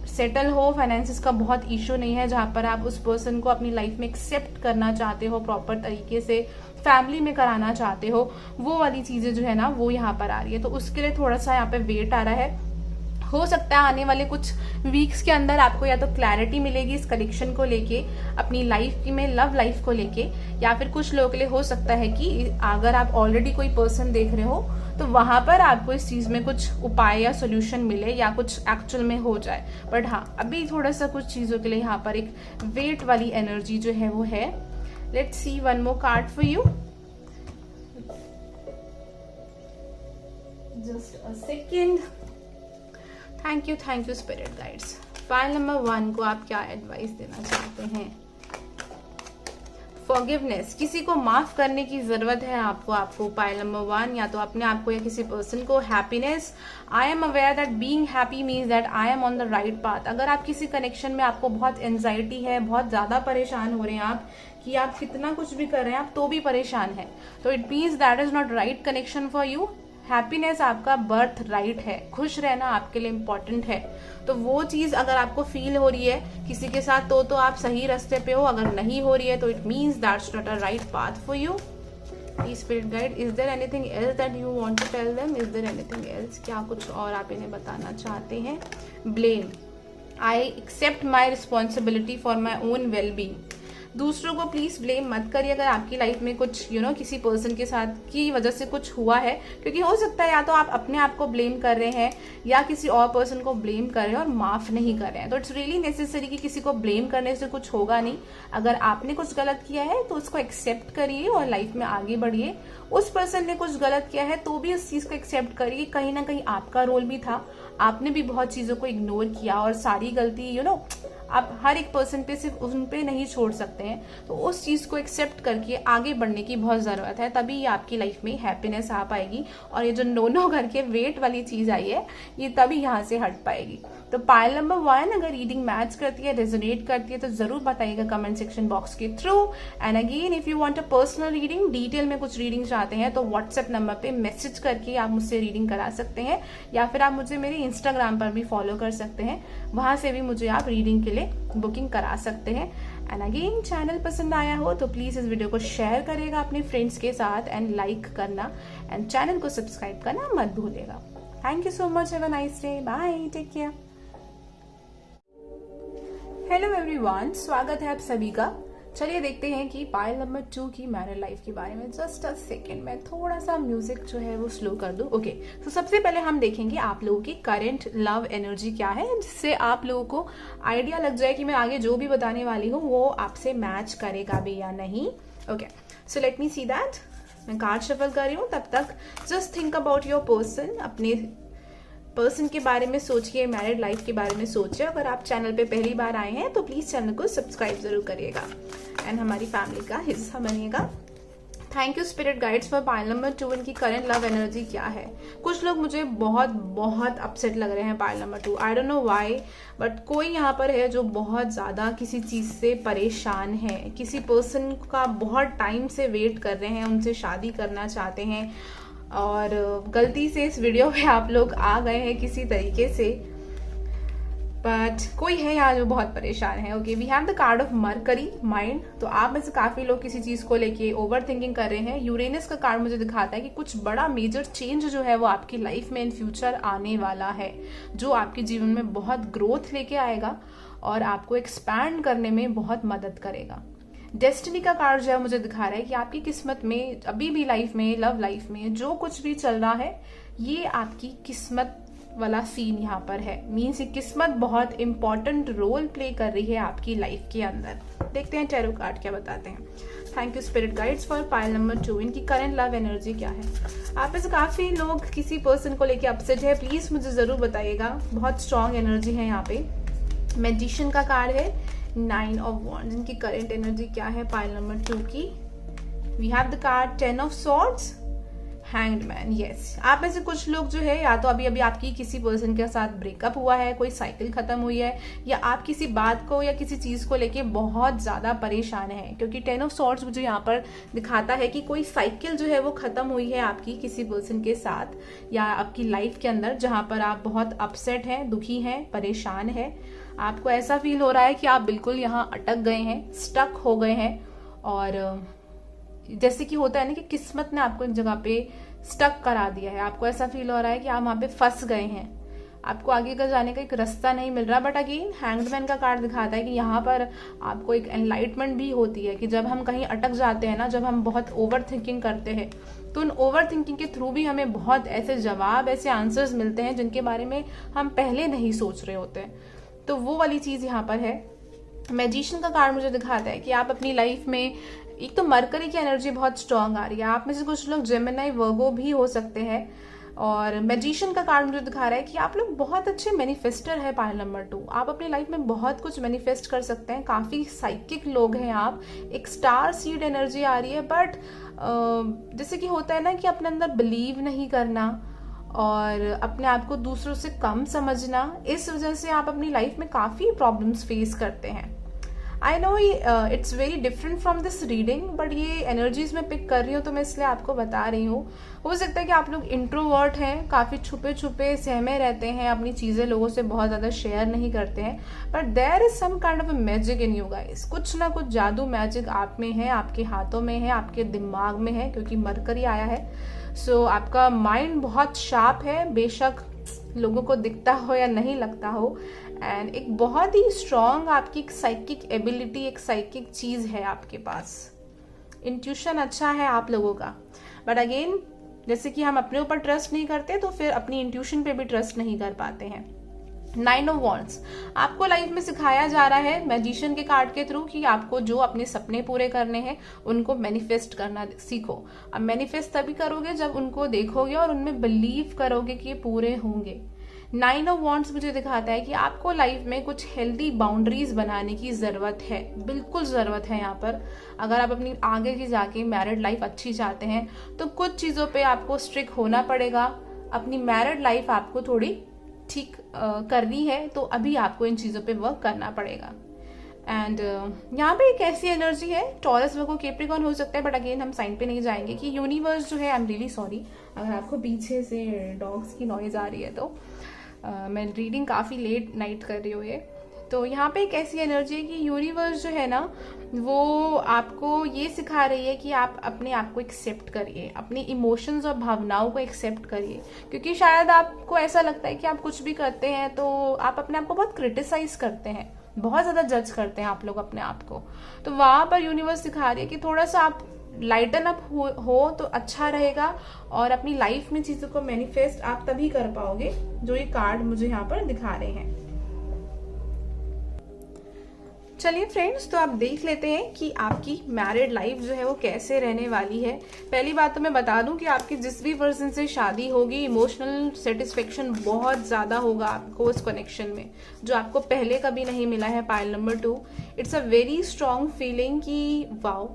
Speaker 1: सेटल हो, फाइनेंसिस का बहुत इशू नहीं है, जहां पर आप उस पर्सन को अपनी लाइफ में एक्सेप्ट करना चाहते हो, प्रॉपर तरीके से फैमिली में कराना चाहते हो, वो वाली चीजें जो है ना वो यहाँ पर आ रही है। तो उसके लिए थोड़ा सा यहाँ पे वेट आ रहा है। हो सकता है आने वाले कुछ वीक्स के अंदर आपको या तो क्लैरिटी मिलेगी इस कनेक्शन को लेके, अपनी लाइफ में लव लाइफ को लेके, या फिर कुछ लोगों के लिए हो सकता है कि अगर आप ऑलरेडी कोई पर्सन देख रहे हो तो वहां पर आपको इस चीज में कुछ उपाय या सोल्यूशन मिले या कुछ एक्चुअल में हो जाए। बट हाँ, अभी थोड़ा सा कुछ चीजों के लिए यहाँ पर एक वेट वाली एनर्जी जो है वो है। Let's see one more card for you, just a second. Thank you spirit guides. File number 1 को आप क्या एडवाइस देना चाहते हैं? फॉरगिवनेस, किसी को माफ करने की जरूरत है आपको पाइल नंबर 1, या तो अपने आप को या किसी पर्सन को। Happiness, I am aware that being happy means that I am on the right path. अगर आप किसी कनेक्शन में आपको बहुत एंजाइटी है, बहुत ज्यादा परेशान हो रहे हैं आप कि आप कितना कुछ भी कर रहे हैं आप तो भी परेशान है, तो it means that is not right connection for you. Happiness आपका बर्थ राइट है, खुश रहना आपके लिए इम्पोर्टेंट है। तो वो चीज अगर आपको फील हो रही है किसी के साथ तो आप सही रास्ते पे हो, अगर नहीं हो रही है तो it means that's not a right path for you. Please spirit guide, is there anything else that you want to tell them? Is there anything else, क्या कुछ और आप इन्हें बताना चाहते हैं? Blame, I accept my responsibility for my own well being. दूसरों को प्लीज ब्लेम मत करिए अगर आपकी लाइफ में कुछ किसी पर्सन के साथ की वजह से कुछ हुआ है, क्योंकि हो सकता है या तो आप अपने आप को ब्लेम कर रहे हैं या किसी और पर्सन को ब्लेम कर रहे हैं और माफ नहीं कर रहे हैं। तो इट्स रियली नेसेसरी कि किसी को ब्लेम करने से कुछ होगा नहीं। अगर आपने कुछ गलत किया है तो उसको एक्सेप्ट करिए और लाइफ में आगे बढ़िए। उस पर्सन ने कुछ गलत किया है तो भी उस चीज को एक्सेप्ट करिए, कहीं ना कहीं आपका रोल भी था, आपने भी बहुत चीजों को इग्नोर किया और सारी गलती आप हर एक पर्सन पे सिर्फ उन पे नहीं छोड़ सकते हैं। तो उस चीज को एक्सेप्ट करके आगे बढ़ने की बहुत जरूरत है, तभी ये आपकी लाइफ में हैप्पीनेस आ पाएगी। और ये जो नो करके वेट वाली चीज आई है ये तभी यहाँ से हट पाएगी। तो पाइल नंबर 1 अगर रीडिंग मैच करती है, रेजोनेट करती है तो जरूर बताइएगा कमेंट सेक्शन बॉक्स के through. And again if you want a personal reading, detail में कुछ रीडिंग चाहते हैं तो व्हाट्सएप नंबर पे मैसेज करके आप मुझसे रीडिंग करा सकते हैं, या फिर आप मुझे मेरे इंस्टाग्राम पर भी फॉलो कर सकते हैं, वहां से भी मुझे आप रीडिंग के लिए बुकिंग करा सकते हैं। एंड अगेन चैनल पसंद आया हो तो प्लीज इस वीडियो को शेयर करेगा अपने फ्रेंड्स के साथ एंड लाइक करना एंड चैनल को सब्सक्राइब करना मत भूलेगा। Thank you so much, have a nice day, bye, take care. Hello everyone, स्वागत है आप सभी का। चलिए देखते हैं कि पाइल नंबर 2 की मैरिड लाइफ के बारे में। जस्ट अ सेकेंड, मैं थोड़ा सा म्यूजिक जो है वो स्लो कर दूं। ओके, तो सबसे पहले हम देखेंगे आप लोगों की करंट लव एनर्जी क्या है, जिससे आप लोगों को आइडिया लग जाए कि मैं आगे जो भी बताने वाली हूँ वो आपसे मैच करेगा भी या नहीं। Okay, so let me see that. मैं कार्ड शफल कर रही हूँ, तब तक just think about your person, अपने पर्सन के बारे में सोचिए, मैरिड लाइफ के बारे में सोचिए। अगर आप चैनल पे पहली बार आए हैं तो प्लीज चैनल को सब्सक्राइब जरूर करिएगा एंड हमारी फैमिली का हिस्सा बनिएगा। Thank you spirit guides for pile number 2, इनकी करंट लव एनर्जी क्या है। कुछ लोग मुझे बहुत बहुत अपसेट लग रहे हैं pile number 2, I don't know why, but कोई यहाँ पर है जो बहुत ज्यादा किसी चीज से परेशान है, किसी पर्सन का बहुत टाइम से वेट कर रहे हैं, उनसे शादी करना चाहते हैं और गलती से इस वीडियो पे आप लोग आ गए हैं किसी तरीके से, बट कोई है यहाँ जो बहुत परेशान है। Okay, we have the card of Mercury, mind. तो आप में से काफी लोग किसी चीज को लेके ओवर थिंकिंग कर रहे हैं। यूरेनस का कार्ड मुझे दिखाता है कि कुछ बड़ा मेजर चेंज जो है वो आपकी लाइफ में इन फ्यूचर आने वाला है, जो आपके जीवन में बहुत ग्रोथ लेके आएगा और आपको एक्सपैंड करने में बहुत मदद करेगा। डेस्टिनी का कार्ड जो है मुझे दिखा रहा है कि आपकी किस्मत में अभी भी लाइफ में, लव लाइफ में जो कुछ भी चल रहा है ये आपकी किस्मत वाला सीन यहाँ पर है। मीन्स ये किस्मत बहुत इंपॉर्टेंट रोल प्ले कर रही है आपकी लाइफ के अंदर। देखते हैं टैरो कार्ड क्या बताते हैं। Thank you spirit guides for pile number 2। इनकी करंट लव एनर्जी क्या है? आप में से काफ़ी लोग किसी पर्सन को लेके अपसेट है, प्लीज़ मुझे ज़रूर बताइएगा। बहुत स्ट्रॉन्ग एनर्जी है यहाँ पे। मैजिशियन का कार्ड है, 9 ऑफ वॉन्ड्स। इनकी करंट एनर्जी क्या है पाइल नंबर 2 की? We have the card 10 of swords, hanged man. Yes, आप में से कुछ लोग जो है या तो अभी अभी आपकी किसी पर्सन के साथ ब्रेकअप हुआ है, कोई साइकिल खत्म हुई है, या आप किसी बात को या किसी चीज को लेके बहुत ज्यादा परेशान हैं, क्योंकि 10 ऑफ स्वॉर्ड्स मुझे यहाँ पर दिखाता है कि कोई साइकिल जो है वो खत्म हुई है आपकी किसी पर्सन के साथ या आपकी लाइफ के अंदर, जहां पर आप बहुत अपसेट हैं, दुखी हैं, परेशान हैं। आपको ऐसा फील हो रहा है कि आप बिल्कुल यहाँ अटक गए हैं, स्टक हो गए हैं, और जैसे कि होता है ना कि किस्मत ने आपको एक जगह पे स्टक करा दिया है। आपको ऐसा फील हो रहा है कि आप वहां पे फंस गए हैं, आपको आगे का जाने का एक रास्ता नहीं मिल रहा। बट अगेन हैंग्ड मैन का कार्ड दिखाता है कि यहाँ पर आपको एक एनलाइटमेंट भी होती है कि जब हम कहीं अटक जाते हैं ना, जब हम बहुत ओवर थिंकिंग करते हैं, तो उन ओवर थिंकिंग के थ्रू भी हमें बहुत ऐसे जवाब, ऐसे आंसर्स मिलते हैं जिनके बारे में हम पहले नहीं सोच रहे होते। तो वो वाली चीज यहाँ पर है। मैजिशियन का कार्ड मुझे दिखाता है कि आप अपनी लाइफ में, एक तो मरकरी की एनर्जी बहुत स्ट्रांग आ रही है, आप में से कुछ लोग जेमिनी, वर्गो भी हो सकते हैं। और मैजिशियन का कार्ड मुझे दिखा रहा है कि आप लोग बहुत अच्छे मैनिफेस्टर है पाइल नंबर 2। आप अपनी लाइफ में बहुत कुछ मैनिफेस्ट कर सकते हैं, काफी साइकिक लोग हैं आप। एक स्टार सीड एनर्जी आ रही है, बट जैसे कि होता है ना कि अपने अंदर बिलीव नहीं करना और अपने आप को दूसरों से कम समझना, इस वजह से आप अपनी लाइफ में काफी प्रॉब्लम्स फेस करते हैं। I know it's very different from this reading, but ये एनर्जीज मैं पिक कर रही हूँ तो मैं इसलिए आपको बता रही हूँ। हो सकता है कि आप लोग इंट्रोवर्ट हैं, काफ़ी छुपे छुपे सहमे रहते हैं, अपनी चीज़ें लोगों से बहुत ज़्यादा शेयर नहीं करते हैं, but there is some kind of a magic in you guys. कुछ ना कुछ जादू मैजिक आप में है, आपके हाथों में है, आपके दिमाग में है, क्योंकि मरकरी आया है। सो आपका माइंड बहुत शार्प है, बेशक लोगों को दिखता हो या नहीं लगता हो। एंड एक बहुत ही स्ट्रॉन्ग आपकी एक साइकिक एबिलिटी, एक साइकिक चीज है आपके पास। इंट्यूशन अच्छा है आप लोगों का, बट अगेन जैसे कि हम अपने ऊपर ट्रस्ट नहीं करते तो फिर अपनी इंट्यूशन पे भी ट्रस्ट नहीं कर पाते हैं। 9 ऑफ वॉन्ड्स आपको लाइफ में सिखाया जा रहा है मैजिशियन के कार्ड के थ्रू कि आपको जो अपने सपने पूरे करने हैं उनको मैनिफेस्ट करना सीखो। अब मैनिफेस्ट तभी करोगे जब उनको देखोगे और उनमें बिलीव करोगे कि ये पूरे होंगे। 9 ऑफ वॉन्ड्स मुझे दिखाता है कि आपको लाइफ में कुछ हेल्दी बाउंड्रीज बनाने की जरूरत है, बिल्कुल जरूरत है यहाँ पर। अगर आप अपनी आगे की जाके मैरिड लाइफ अच्छी चाहते हैं तो कुछ चीजों पे आपको स्ट्रिक्ट होना पड़ेगा। अपनी मैरिड लाइफ आपको थोड़ी ठीक करनी है तो अभी आपको इन चीजों पे वर्क करना पड़ेगा। एंड यहाँ पे एक ऐसी एनर्जी है, टॉरस, वर्गो, कैप्रिकॉर्न हो सकता है, बट अगेन हम साइन पे नहीं जाएंगे कि यूनिवर्स जो है, आई एम रियली सॉरी अगर आपको पीछे से डॉग्स की नॉइज आ रही है तो मैं रीडिंग काफ़ी लेट नाइट कर रही हूँ ये। तो यहाँ पे एक ऐसी एनर्जी है कि यूनिवर्स जो है ना वो आपको ये सिखा रही है कि आप अपने आप को एक्सेप्ट करिए, अपनी इमोशंस और भावनाओं को एक्सेप्ट करिए। क्योंकि शायद आपको ऐसा लगता है कि आप कुछ भी करते हैं तो आप अपने आप को बहुत क्रिटिसाइज करते हैं, बहुत ज़्यादा जज करते हैं आप लोग अपने आप को। तो वहाँ पर यूनिवर्स सिखा रही है कि थोड़ा सा आप लाइटन अप हो तो अच्छा रहेगा, और अपनी लाइफ में चीज़ों को मैनिफेस्ट आप तभी कर पाओगे जो ये कार्ड मुझे यहाँ पर दिखा रहे हैं। चलिए फ्रेंड्स, तो आप देख लेते हैं कि आपकी मैरिड लाइफ जो है वो कैसे रहने वाली है। पहली बात तो मैं बता दूं कि आपकी जिस भी पर्सन से शादी होगी, इमोशनल सेटिस्फेक्शन बहुत ज़्यादा होगा आपको उस कनेक्शन में, जो आपको पहले कभी नहीं मिला है। Pile number 2, it's a very strong feeling कि wow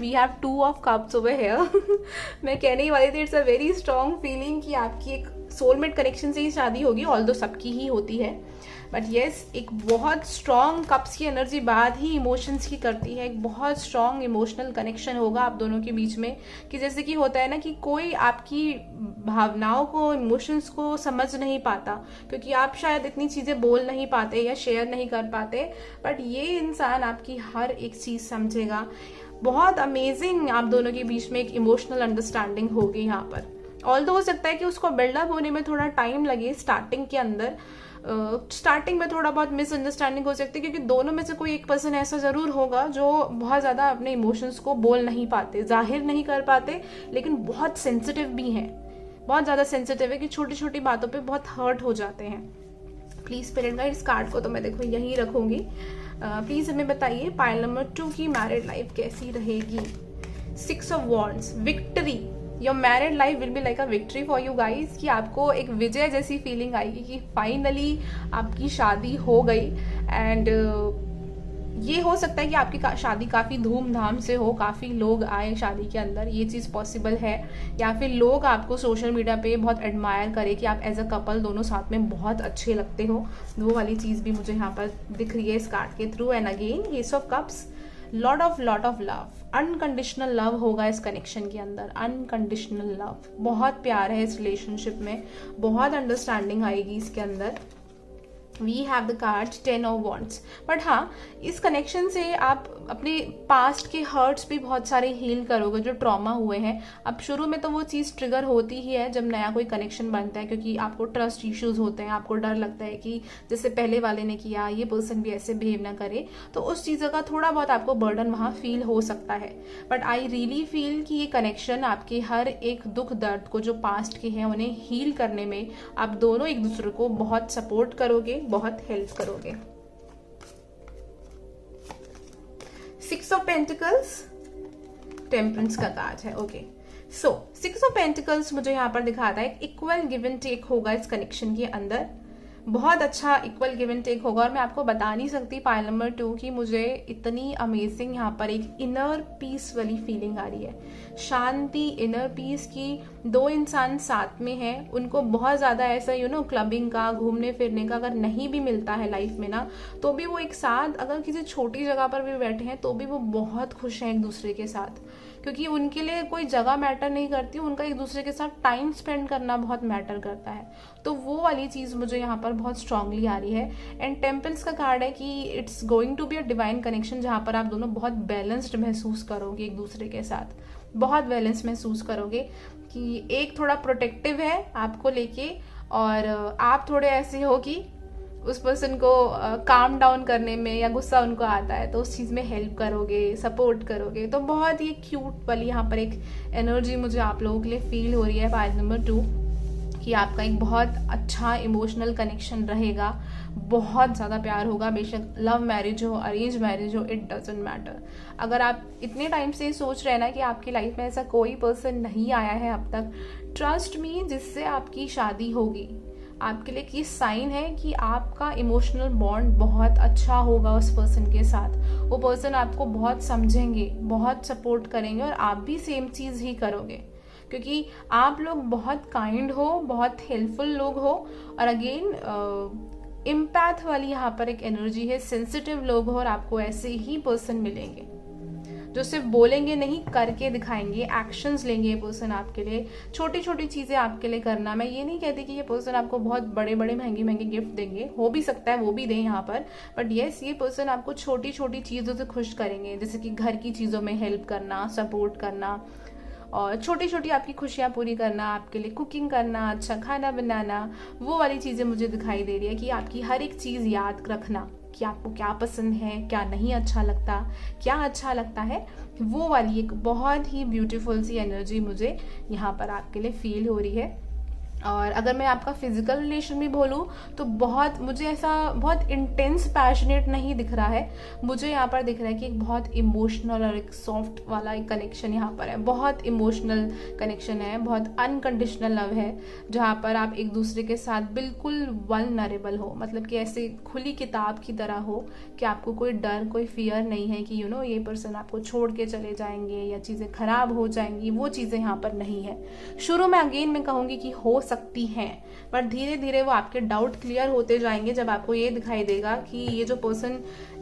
Speaker 1: we have 2 of cups over here. मैं कहने ही वाली थी, it's a very strong feeling कि आपकी एक सोलमेट कनेक्शन से ही शादी होगी, ऑल्दो सबकी ही होती है, बट येस एक बहुत स्ट्रॉन्ग कप्स की एनर्जी बाद ही इमोशंस की करती है। एक बहुत स्ट्रॉन्ग इमोशनल कनेक्शन होगा आप दोनों के बीच में, कि जैसे कि होता है ना कि कोई आपकी भावनाओं को, इमोशंस को समझ नहीं पाता, क्योंकि आप शायद इतनी चीज़ें बोल नहीं पाते या शेयर नहीं कर पाते, बट ये इंसान आपकी हर एक चीज़ समझेगा। बहुत अमेजिंग आप दोनों के बीच में एक इमोशनल अंडरस्टैंडिंग होगी यहाँ पर। ऑल्दो हो सकता है कि उसको बिल्डअप होने में थोड़ा टाइम लगे स्टार्टिंग के अंदर, स्टार्टिंग में थोड़ा बहुत मिसअंडरस्टैंडिंग हो सकती है, क्योंकि दोनों में से कोई एक पर्सन ऐसा जरूर होगा जो बहुत ज़्यादा अपने इमोशंस को बोल नहीं पाते, जाहिर नहीं कर पाते, लेकिन बहुत सेंसिटिव भी हैं। बहुत ज़्यादा सेंसिटिव है कि छोटी छोटी बातों पे बहुत हर्ट हो जाते हैं। प्लीज स्पिरिट गाइड, इस कार्ड को तो मैं देखो यहीं रखूंगी। प्लीज हमें बताइए पाइल नंबर 2 की मैरिड लाइफ कैसी रहेगी। 6 of wands, victory. Your married life will be like a victory for you guys, कि आपको एक विजय जैसी फीलिंग आएगी कि फाइनली आपकी शादी हो गई। एंड ये हो सकता है कि आपकी शादी काफ़ी धूमधाम से हो, काफ़ी लोग आए शादी के अंदर, ये चीज़ पॉसिबल है। या फिर लोग आपको सोशल मीडिया पे बहुत एडमायर करें कि आप एज अ कपल दोनों साथ में बहुत अच्छे लगते हो, वो वाली चीज़ भी मुझे यहाँ पर दिख रही है इस कार्ड के through. And again S of cups, lot of love, unconditional love होगा इस कनेक्शन के अंदर। अनकंडीशनल लव, बहुत प्यार है इस रिलेशनशिप में, बहुत अंडरस्टैंडिंग आएगी इसके अंदर। We have the card 10 of wands. But हाँ, इस कनेक्शन से आप अपने पास्ट के हर्ट्स भी बहुत सारे हील करोगे, जो ट्रॉमा हुए हैं। अब शुरू में तो वो चीज़ ट्रिगर होती ही है जब नया कोई कनेक्शन बनता है, क्योंकि आपको ट्रस्ट इश्यूज होते हैं, आपको डर लगता है कि जैसे पहले वाले ने किया ये पर्सन भी ऐसे बिहेव ना करे, तो उस चीज़ का थोड़ा बहुत आपको बर्डन वहाँ फील हो सकता है। बट आई रियली फील कि ये कनेक्शन आपके हर एक दुख दर्द को जो पास्ट के हैं उन्हें हील करने में आप दोनों एक दूसरे को बहुत सपोर्ट करोगे, बहुत हेल्प करोगे। 6 ऑफ पेंटिकल्स, टेम्परेंस का कार्ड है। ओके, सो 6 ऑफ पेंटिकल्स मुझे यहाँ पर दिखाता है इक्वल गिव एंड टेक होगा इस कनेक्शन के अंदर, बहुत अच्छा इक्वल गिव एंड टेक होगा। और मैं आपको बता नहीं सकती पाइल नंबर 2 की मुझे इतनी अमेजिंग यहाँ पर एक इनर पीस वाली फीलिंग आ रही है, शांति, इनर पीस की। दो इंसान साथ में हैं, उनको बहुत ज़्यादा ऐसा क्लबिंग का, घूमने फिरने का अगर नहीं भी मिलता है लाइफ में ना, तो भी वो एक साथ अगर किसी छोटी जगह पर भी बैठे हैं तो भी वो बहुत खुश हैं एक दूसरे के साथ, क्योंकि उनके लिए कोई जगह मैटर नहीं करती, उनका एक दूसरे के साथ टाइम स्पेंड करना बहुत मैटर करता है। तो वो वाली चीज़ मुझे यहाँ पर बहुत स्ट्रांगली आ रही है। एंड टेम्पल्स का कार्ड है कि it's going to be a divine connection, जहाँ पर आप दोनों बहुत बैलेंस्ड महसूस करोगे एक दूसरे के साथ, बहुत बैलेंस महसूस करोगे कि एक थोड़ा प्रोटेक्टिव है आपको लेके और आप थोड़े ऐसे हो कि उस पर्सन को काम डाउन करने में या गुस्सा उनको आता है तो उस चीज़ में हेल्प करोगे, सपोर्ट करोगे। तो बहुत ही क्यूट वाली यहाँ पर एक एनर्जी मुझे आप लोगों के लिए फील हो रही है पाइल नंबर 2, कि आपका एक बहुत अच्छा इमोशनल कनेक्शन रहेगा, बहुत ज़्यादा प्यार होगा। बेशक लव मैरिज हो, अरेंज मैरिज हो, इट डजेंट मैटर। अगर आप इतने टाइम से सोच रहे हैं ना कि आपकी लाइफ में ऐसा कोई पर्सन नहीं आया है अब तक, ट्रस्ट मी, जिससे आपकी शादी होगी, आपके लिए ये साइन है कि आपका इमोशनल बॉन्ड बहुत अच्छा होगा उस पर्सन के साथ। वो पर्सन आपको बहुत समझेंगे, बहुत सपोर्ट करेंगे और आप भी सेम चीज़ ही करोगे, क्योंकि आप लोग बहुत काइंड हो, बहुत हेल्पफुल लोग हो। और अगेन इम्पैथ वाली यहाँ पर एक एनर्जी है, सेंसिटिव लोग हो और आपको ऐसे ही पर्सन मिलेंगे जो सिर्फ बोलेंगे नहीं, करके दिखाएंगे, एक्शंस लेंगे ये पर्सन आपके लिए। छोटी छोटी चीज़ें आपके लिए करना, मैं ये नहीं कहती कि ये पर्सन आपको बहुत बड़े बड़े महंगे महंगे गिफ्ट देंगे, हो भी सकता है वो भी दें यहाँ पर, बट येस ये पर्सन आपको छोटी छोटी चीज़ों से खुश करेंगे, जैसे कि घर की चीज़ों में हेल्प करना, सपोर्ट करना और छोटी छोटी आपकी खुशियाँ पूरी करना, आपके लिए कुकिंग करना, अच्छा खाना बनाना, वो वाली चीज़ें मुझे दिखाई दे रही है कि आपकी हर एक चीज़ याद रखना कि आपको क्या पसंद है, क्या नहीं अच्छा लगता, क्या अच्छा लगता है, वो वाली एक बहुत ही ब्यूटीफुल सी एनर्जी मुझे यहाँ पर आपके लिए फील हो रही है। और अगर मैं आपका फिजिकल रिलेशन भी बोलूँ तो बहुत मुझे ऐसा बहुत इंटेंस पैशनेट नहीं दिख रहा है, मुझे यहाँ पर दिख रहा है कि एक बहुत इमोशनल और एक सॉफ्ट वाला एक कनेक्शन यहाँ पर है, बहुत इमोशनल कनेक्शन है, बहुत अनकंडीशनल लव है, जहाँ पर आप एक दूसरे के साथ बिल्कुल वल्नरेबल हो, मतलब कि ऐसे खुली किताब की तरह हो कि आपको कोई डर, कोई फियर नहीं है कि ये पर्सन आपको छोड़ के चले जाएंगे या चीज़ें खराब हो जाएंगी, वो चीज़ें यहाँ पर नहीं है। शुरू में अगेन मैं कहूँगी कि हो सकती हैं, पर धीरे धीरे वो आपके डाउट क्लियर होते जाएंगे जब आपको ये दिखाई देगा कि ये जो पर्सन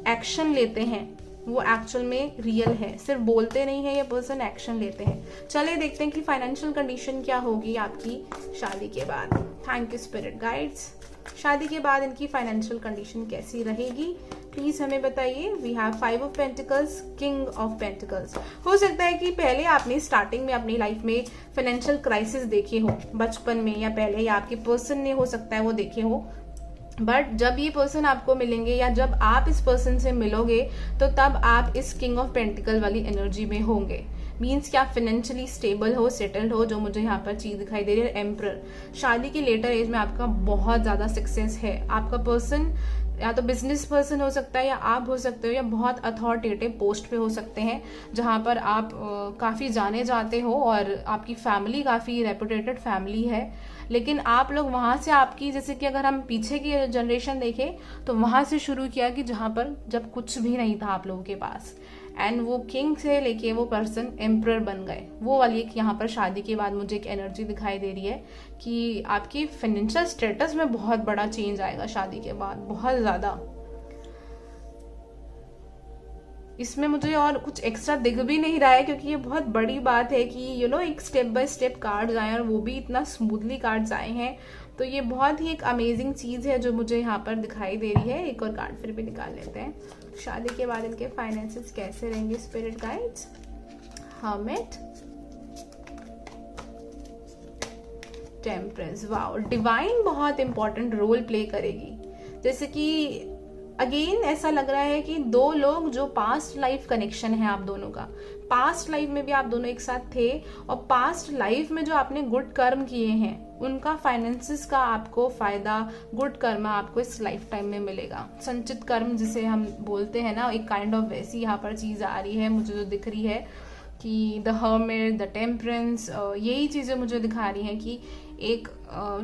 Speaker 1: एक्शन लेते हैं वो एक्चुअल में रियल है, सिर्फ बोलते नहीं है, ये पर्सन एक्शन लेते हैं। चलिए देखते हैं कि फाइनेंशियल कंडीशन क्या होगी आपकी शादी के बाद। Thank you spirit guides. शादी के बाद इनकी फाइनेंशियल कंडीशन कैसी रहेगी प्लीज हमें बताइए। We have 5 of pentacles, king of pentacles. हो सकता है कि पहले आपने स्टार्टिंग में अपनी लाइफ में फाइनेंशियल क्राइसिस देखे हो, बचपन में या पहले, या आपके पर्सन ने हो सकता है वो देखे हो, बट जब ये पर्सन आपको मिलेंगे या जब आप इस पर्सन से मिलोगे तो तब आप इस किंग ऑफ पेंटिकल वाली एनर्जी में होंगे। मीन्स कि आप फाइनेंशियली स्टेबल हो, सेटल्ड हो, जो मुझे यहाँ पर चीज दिखाई दे रही है। एम्परर, शादी की लेटर एज में आपका बहुत ज्यादा सक्सेस है। आपका पर्सन या तो बिजनेस पर्सन हो सकता है, या आप हो सकते हो, या बहुत अथॉरिटेटिव पोस्ट पे हो सकते हैं, जहां पर आप काफी जाने जाते हो और आपकी फैमिली काफी रेपुटेटेड फैमिली है। लेकिन आप लोग वहां से, आपकी जैसे कि अगर हम पीछे की जनरेशन देखें तो वहां से शुरू किया कि जहां पर जब कुछ भी नहीं था आप लोगों के पास, एंड वो किंग से लेके वो पर्सन एम्परर बन गए। वो वाली एक यहाँ पर शादी के बाद मुझे एक एनर्जी दिखाई दे रही है कि आपकी फाइनेंशियल स्टेटस में बहुत बड़ा चेंज आएगा शादी के बाद, बहुत ज्यादा। इसमें मुझे और कुछ एक्स्ट्रा दिख भी नहीं रहा है, क्योंकि ये बहुत बड़ी बात है कि एक स्टेप बाय स्टेप कार्ड्स आए और वो भी इतना स्मूथली कार्ड्स आए हैं। तो ये बहुत ही एक अमेजिंग चीज है जो मुझे यहाँ पर दिखाई दे रही है। एक और कार्ड फिर भी निकाल लेते हैं। शादी के बाद इनके फाइनेंसेस कैसे रहेंगे spirit guides. Hermit, temperance. Wow, divine बहुत इंपॉर्टेंट रोल प्ले करेगी। जैसे कि अगेन ऐसा लग रहा है कि दो लोग जो पास्ट लाइफ कनेक्शन है आप दोनों का, पास्ट लाइफ में भी आप दोनों एक साथ थे, और पास्ट लाइफ में जो आपने गुड कर्म किए हैं उनका फाइनेंसेस का आपको फायदा, गुड कर्म आपको इस लाइफ टाइम में मिलेगा। संचित कर्म जिसे हम बोलते हैं ना, एक काइंड ऑफ वैसी यहाँ पर चीज आ रही है मुझे जो दिख रही है कि द हर्मिट, द टेम्परेंस, यही चीजें मुझे दिखा रही हैं कि एक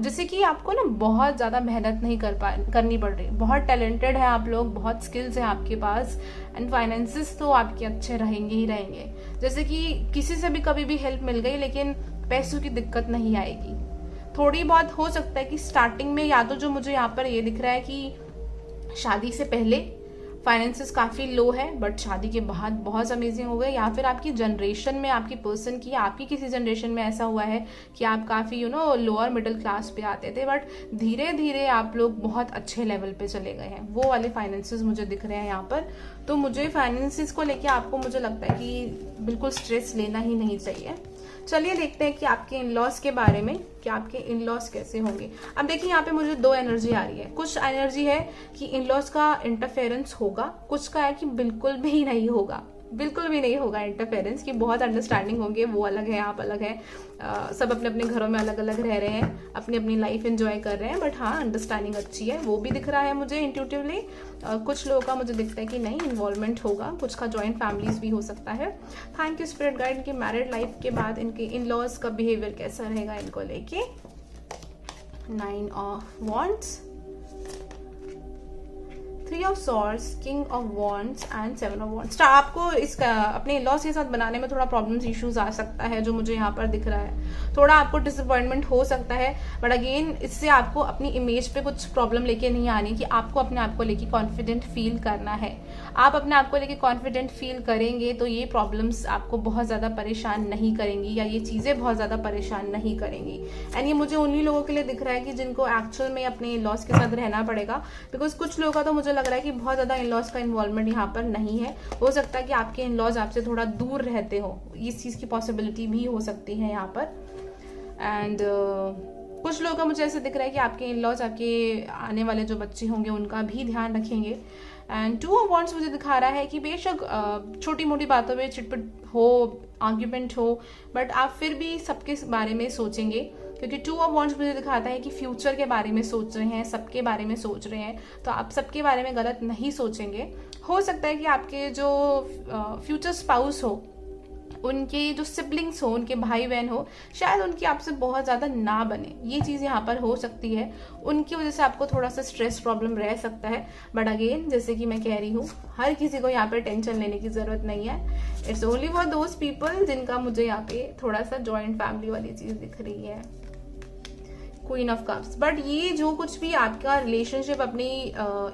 Speaker 1: जैसे कि आपको ना बहुत ज्यादा मेहनत नहीं करनी पड़ रही। बहुत टैलेंटेड है आप लोग, बहुत स्किल्स हैं आपके पास, एंड फाइनेंसेस तो आपके अच्छे रहेंगे ही रहेंगे। जैसे कि किसी से भी कभी भी हेल्प मिल गई, लेकिन पैसों की दिक्कत नहीं आएगी। थोड़ी बहुत हो सकता है कि स्टार्टिंग में, या तो जो मुझे यहाँ पर ये दिख रहा है कि शादी से पहले फाइनेंसेस काफी लो है, बट शादी के बाद बहुत अमेजिंग हो गए, या फिर आपकी जनरेशन में, आपकी पर्सन की, आपकी किसी जनरेशन में ऐसा हुआ है कि आप काफी लोअर मिडिल क्लास पे आते थे, बट धीरे धीरे आप लोग बहुत अच्छे लेवल पे चले गए हैं। वो वाले फाइनेंसेस मुझे दिख रहे हैं यहाँ पर। तो मुझे फाइनेंसेस को लेके आपको मुझे लगता है कि बिल्कुल स्ट्रेस लेना ही नहीं चाहिए। चलिए देखते हैं कि आपके इन-लॉज के बारे में, कि आपके इन-लॉज कैसे होंगे। अब देखिए यहाँ पे मुझे दो एनर्जी आ रही है। कुछ एनर्जी है कि इन-लॉज का इंटरफेरेंस होगा, कुछ का है कि बिल्कुल भी नहीं होगा, बिल्कुल भी नहीं होगा इंटरफेरेंस, की बहुत अंडरस्टैंडिंग होंगे। वो अलग है, आप अलग है, सब अपने अपने घरों में अलग अलग रह रहे हैं, अपनी अपनी लाइफ एंजॉय कर रहे हैं, बट हाँ अंडरस्टैंडिंग अच्छी है, वो भी दिख रहा है मुझे इंट्यूटिवली। कुछ लोगों का मुझे दिखता है कि नहीं, इन्वॉल्वमेंट होगा, कुछ का जॉइंट फैमिलीज भी हो सकता है। Thank you spirit guide. इनकी मैरिड लाइफ के बाद इनके इन लॉज का बिहेवियर कैसा रहेगा इनको लेके। 9 of wands, 3 of swords, king of wands and 7 of wands. आपको इसका अपने लॉस के साथ बनाने में थोड़ा प्रॉब्लम्स, इश्यूज आ सकता है, जो मुझे यहाँ पर दिख रहा है। थोड़ा आपको डिसअपॉइंटमेंट हो सकता है, बट अगेन इससे आपको अपनी इमेज पे कुछ प्रॉब्लम लेके नहीं आनी, कि आपको अपने आप को लेके कॉन्फिडेंट फील करना है। आप अपने आप को लेके कॉन्फिडेंट फील करेंगे तो ये प्रॉब्लम्स आपको बहुत ज्यादा परेशान नहीं करेंगी, या ये चीजें बहुत ज्यादा परेशान नहीं करेंगी। एंड ये मुझे उन्हीं लोगों के लिए दिख रहा है कि जिनको एक्चुअल में अपने लॉस के साथ रहना पड़ेगा, बिकॉज कुछ लोगों का तो मुझे लग रहा है कि बहुत ज्यादा इन लॉज का इन्वॉल्वमेंट यहाँ पर नहीं है। हो सकता है कि आपके इन लॉज आपसे थोड़ा दूर रहते हो, इस चीज की पॉसिबिलिटी भी हो सकती है यहाँ पर। एंड कुछ लोगों का मुझे ऐसे दिख रहा है कि आपके इन लॉज, आपके आने वाले जो बच्चे होंगे उनका भी ध्यान रखेंगे। एंड 2 ऑफ वॉन्ड्स मुझे दिखा रहा है कि बेशक छोटी मोटी बातों में चिटपिट हो, आर्ग्यूमेंट हो, बट आप फिर भी सबके बारे में सोचेंगे, क्योंकि 2 ऑफ वॉन्ड्स मुझे दिखाता है कि फ्यूचर के बारे में सोच रहे हैं, सबके बारे में सोच रहे हैं, तो आप सबके बारे में गलत नहीं सोचेंगे। हो सकता है कि आपके जो फ्यूचर स्पाउस हो, उनके जो सिबलिंग्स हो, उनके भाई बहन हो, शायद उनकी आपसे बहुत ज्यादा ना बने, ये चीज यहाँ पर हो सकती है। उनकी वजह से आपको थोड़ा सा स्ट्रेस प्रॉब्लम रह सकता है, बट अगेन जैसे कि मैं कह रही हूँ, हर किसी को यहाँ पर टेंशन लेने की जरूरत नहीं है। It's only for those people जिनका मुझे यहाँ पे थोड़ा सा जॉइंट फैमिली वाली चीज दिख रही है। Queen of cups. बट ये जो कुछ भी आपका रिलेशनशिप अपनी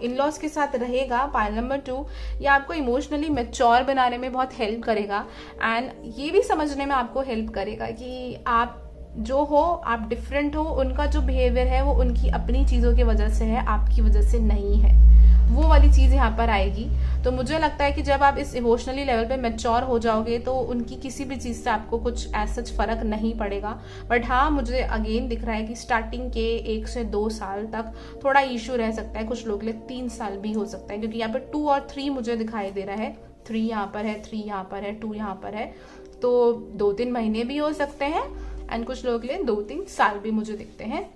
Speaker 1: इन लॉज के साथ रहेगा, पाइल नंबर 2, ये आपको इमोशनली मैच्योर बनाने में बहुत हेल्प करेगा, एंड ये भी समझने में आपको हेल्प करेगा कि आप जो हो, आप डिफरेंट हो, उनका जो बिहेवियर है वो उनकी अपनी चीजों की वजह से है, आपकी वजह से नहीं है। वो वाली चीज यहाँ पर आएगी। तो मुझे लगता है कि जब आप इस इमोशनली लेवल पे मैच्योर हो जाओगे तो उनकी किसी भी चीज से आपको कुछ ऐसा फर्क नहीं पड़ेगा। बट हाँ, मुझे अगेन दिख रहा है कि स्टार्टिंग के 1 से 2 साल तक थोड़ा इशू रह सकता है, कुछ लोग के लिए 3 साल भी हो सकता है, क्योंकि यहाँ पे 2 और 3 मुझे दिखाई दे रहा है 3 यहाँ पर है, 3 यहाँ पर है, 2 यहाँ पर है, तो 2-3 महीने भी हो सकते हैं एंड कुछ लोगों के लिए 2-3 साल भी मुझे दिखते हैं।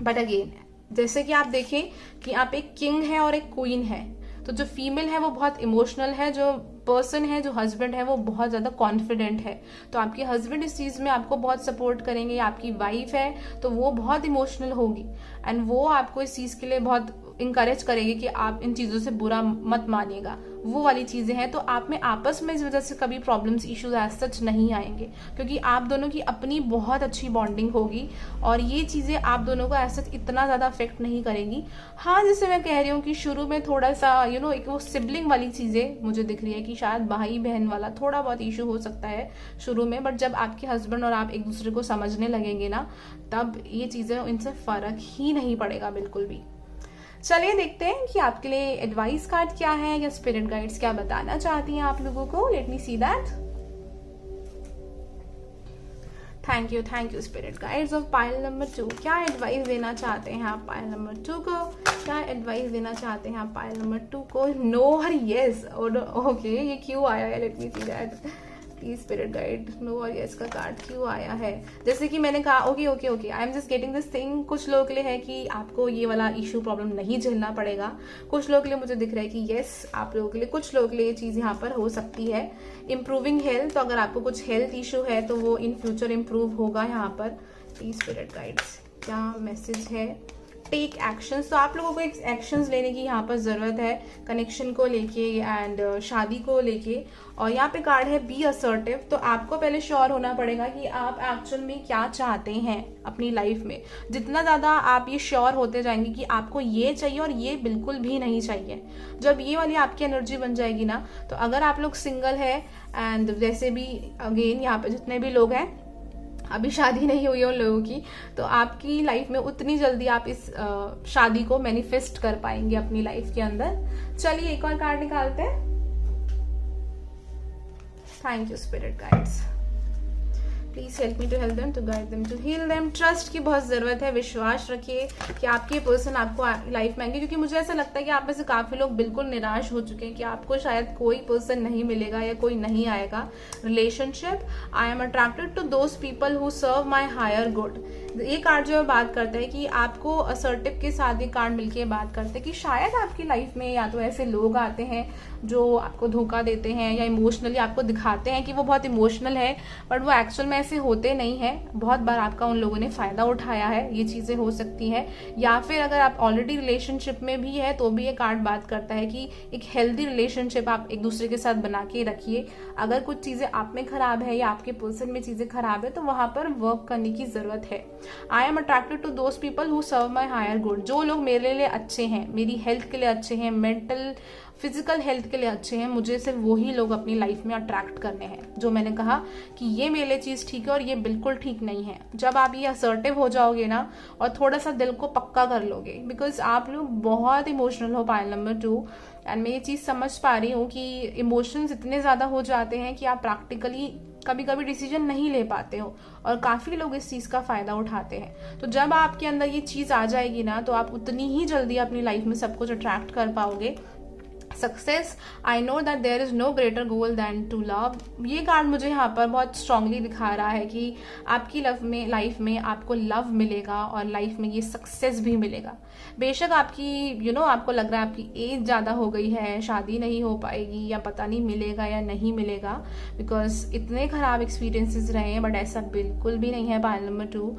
Speaker 1: बट अगेन जैसे कि आप देखें कि आप एक किंग है और एक क्वीन है, तो जो फीमेल है वो बहुत इमोशनल है, जो पर्सन है, जो हस्बैंड है वो बहुत ज़्यादा कॉन्फिडेंट है। तो आपके हस्बैंड इस चीज़ में आपको बहुत सपोर्ट करेंगे। आपकी वाइफ है तो वो बहुत इमोशनल होगी एंड वो आपको इस चीज़ के लिए बहुत इंकरेज करेंगे कि आप इन चीज़ों से बुरा मत मानिएगा, वो वाली चीज़ें हैं। तो आप में आपस में इस वजह से कभी प्रॉब्लम्स इश्यूज एज सच नहीं आएंगे, क्योंकि आप दोनों की अपनी बहुत अच्छी बॉन्डिंग होगी और ये चीज़ें आप दोनों को एज सच इतना ज़्यादा अफेक्ट नहीं करेंगी। हाँ, जैसे मैं कह रही हूँ कि शुरू में थोड़ा सा एक वो सिबलिंग वाली चीज़ें मुझे दिख रही है कि शायद भाई बहन वाला थोड़ा बहुत इशू हो सकता है शुरू में, बट जब आपके हस्बैंड और आप एक दूसरे को समझने लगेंगे ना, तब ये चीज़ें इनसे फ़र्क ही नहीं पड़ेगा बिल्कुल भी। चलिए देखते हैं कि आपके लिए एडवाइस कार्ड क्या है या स्पिरिट गाइड्स क्या बताना चाहती हैं आप लोगों को। Late me see that. Thank you spirit guides of pile number 2। क्या एडवाइस देना चाहते हैं आप पाइल नंबर 2 को? क्या एडवाइस देना चाहते हैं आप पाइल नंबर 2 को? नो और यस। ओके, ये क्यों आया है? Let me see that please spirit guide. No और यस का कार्ड क्यों आया है? जैसे कि मैंने कहा okay I am just getting this thing. कुछ लोगों के लिए है कि आपको ये वाला इशू प्रॉब्लम नहीं झेलना पड़ेगा। कुछ लोगों के लिए मुझे दिख रहा है कि यस आप लोगों के लिए, कुछ लोगों के लिए ये चीज़ यहाँ पर हो सकती है। इम्प्रूविंग हेल्थ, तो अगर आपको कुछ हेल्थ इशू है तो वो इन फ्यूचर इम्प्रूव होगा यहाँ पर। प्लीज स्पिरिट गाइड्स क्या मैसेज है? टेक एक्शंस, तो आप लोगों को एक एक्शंस लेने की यहाँ पर ज़रूरत है कनेक्शन को लेके एंड शादी को लेके। और यहाँ पे कार्ड है बी असर्टिव, तो आपको पहले श्योर होना पड़ेगा कि आप एक्चुअल में क्या चाहते हैं अपनी लाइफ में। जितना ज़्यादा आप ये श्योर होते जाएंगे कि आपको ये चाहिए और ये बिल्कुल भी नहीं चाहिए, जब ये वाली आपकी एनर्जी बन जाएगी ना, तो अगर आप लोग सिंगल है एंड वैसे भी अगेन यहाँ पे जितने भी लोग हैं अभी शादी नहीं हुई है उन लोगों की, तो आपकी लाइफ में उतनी जल्दी आप इस शादी को मैनिफेस्ट कर पाएंगे अपनी लाइफ के अंदर। चलिए एक और कार्ड निकालते हैं। Thank you spirit guides, please help me to help them, to guide them, to heal them. Trust की बहुत जरूरत है। विश्वास रखिए कि आपके पर्सन आपको लाइफ में आएंगे, क्योंकि मुझे ऐसा लगता है कि आप में से काफी लोग बिल्कुल निराश हो चुके हैं कि आपको शायद कोई पर्सन नहीं मिलेगा या कोई नहीं आएगा। Relationship, I am attracted to those people who serve my higher good. ये कार्ड जो है बात करता है कि आपको असर्टिव के साथ ये कार्ड मिलके बात करते हैं कि शायद आपकी लाइफ में या तो ऐसे लोग आते हैं जो आपको धोखा देते हैं या इमोशनली आपको दिखाते हैं कि वो बहुत इमोशनल है, बट वो एक्चुअल में ऐसे होते नहीं है। बहुत बार आपका उन लोगों ने फायदा उठाया है, ये चीजें हो सकती है। या फिर अगर आप ऑलरेडी रिलेशनशिप में भी है तो भी ये कार्ड बात करता है कि एक हेल्दी रिलेशनशिप आप एक दूसरे के साथ बना के रखिए। अगर कुछ चीजें आप में खराब है या आपके पर्सन में चीजें खराब है तो वहां पर वर्क करने की जरूरत है। I am attracted to those people who serve my higher good. जो लोग मेरे लिए अच्छे हैं, मेरी हेल्थ के लिए अच्छे हैं, मेंटल फिजिकल हेल्थ के लिए अच्छे हैं, मुझे सिर्फ वही लोग अपनी लाइफ में अट्रैक्ट करने हैं जो मैंने कहा कि ये मेरे लिए चीज़ ठीक है और ये बिल्कुल ठीक नहीं है। जब आप ये असर्टिव हो जाओगे ना और थोड़ा सा दिल को पक्का कर लोगे, बिकॉज आप लोग बहुत इमोशनल हो पाइल नंबर 2, एंड मैं ये चीज़ समझ पा रही हूँ कि इमोशंस इतने ज़्यादा हो जाते हैं कि आप प्रैक्टिकली कभी कभी डिसीजन नहीं ले पाते हो और काफ़ी लोग इस चीज़ का फ़ायदा उठाते हैं। तो जब आपके अंदर ये चीज़ आ जाएगी ना तो आप उतनी ही जल्दी अपनी लाइफ में सब कुछ अट्रैक्ट कर पाओगे। Success, I know that there is no greater goal than to love. ये कार्ड मुझे यहाँ पर बहुत स्ट्रांगली दिखा रहा है कि आपकी लाइफ में आपको लव मिलेगा और लाइफ में ये सक्सेस भी मिलेगा। बेशक आपकी आपको लग रहा है आपकी एज ज़्यादा हो गई है, शादी नहीं हो पाएगी या पता नहीं मिलेगा या नहीं मिलेगा, बिकॉज इतने खराब एक्सपीरियंसेस रहे हैं, बट ऐसा बिल्कुल भी नहीं है पाइल नंबर 2।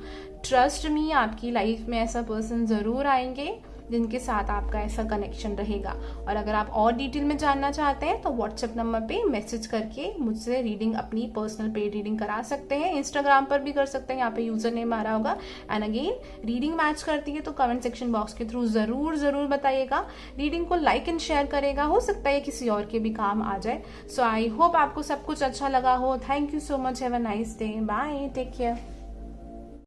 Speaker 1: ट्रस्ट मी, आपकी लाइफ में ऐसा पर्सन ज़रूर आएंगे जिनके साथ आपका ऐसा कनेक्शन रहेगा। और अगर आप और डिटेल में जानना चाहते हैं तो व्हाट्सएप नंबर पे मैसेज करके मुझसे रीडिंग, अपनी पर्सनल पेड रीडिंग करा सकते हैं। इंस्टाग्राम पर भी कर सकते हैं, यहाँ पे यूजर नेम आ रहा होगा। एंड अगेन रीडिंग मैच करती है तो कमेंट सेक्शन बॉक्स के थ्रू जरूर बताइएगा। रीडिंग को लाइक एंड शेयर करेगा, हो सकता है किसी और के भी काम आ जाए। सो आई होप आपको सब कुछ अच्छा लगा हो। Thank you so much, have a nice day, bye, take care.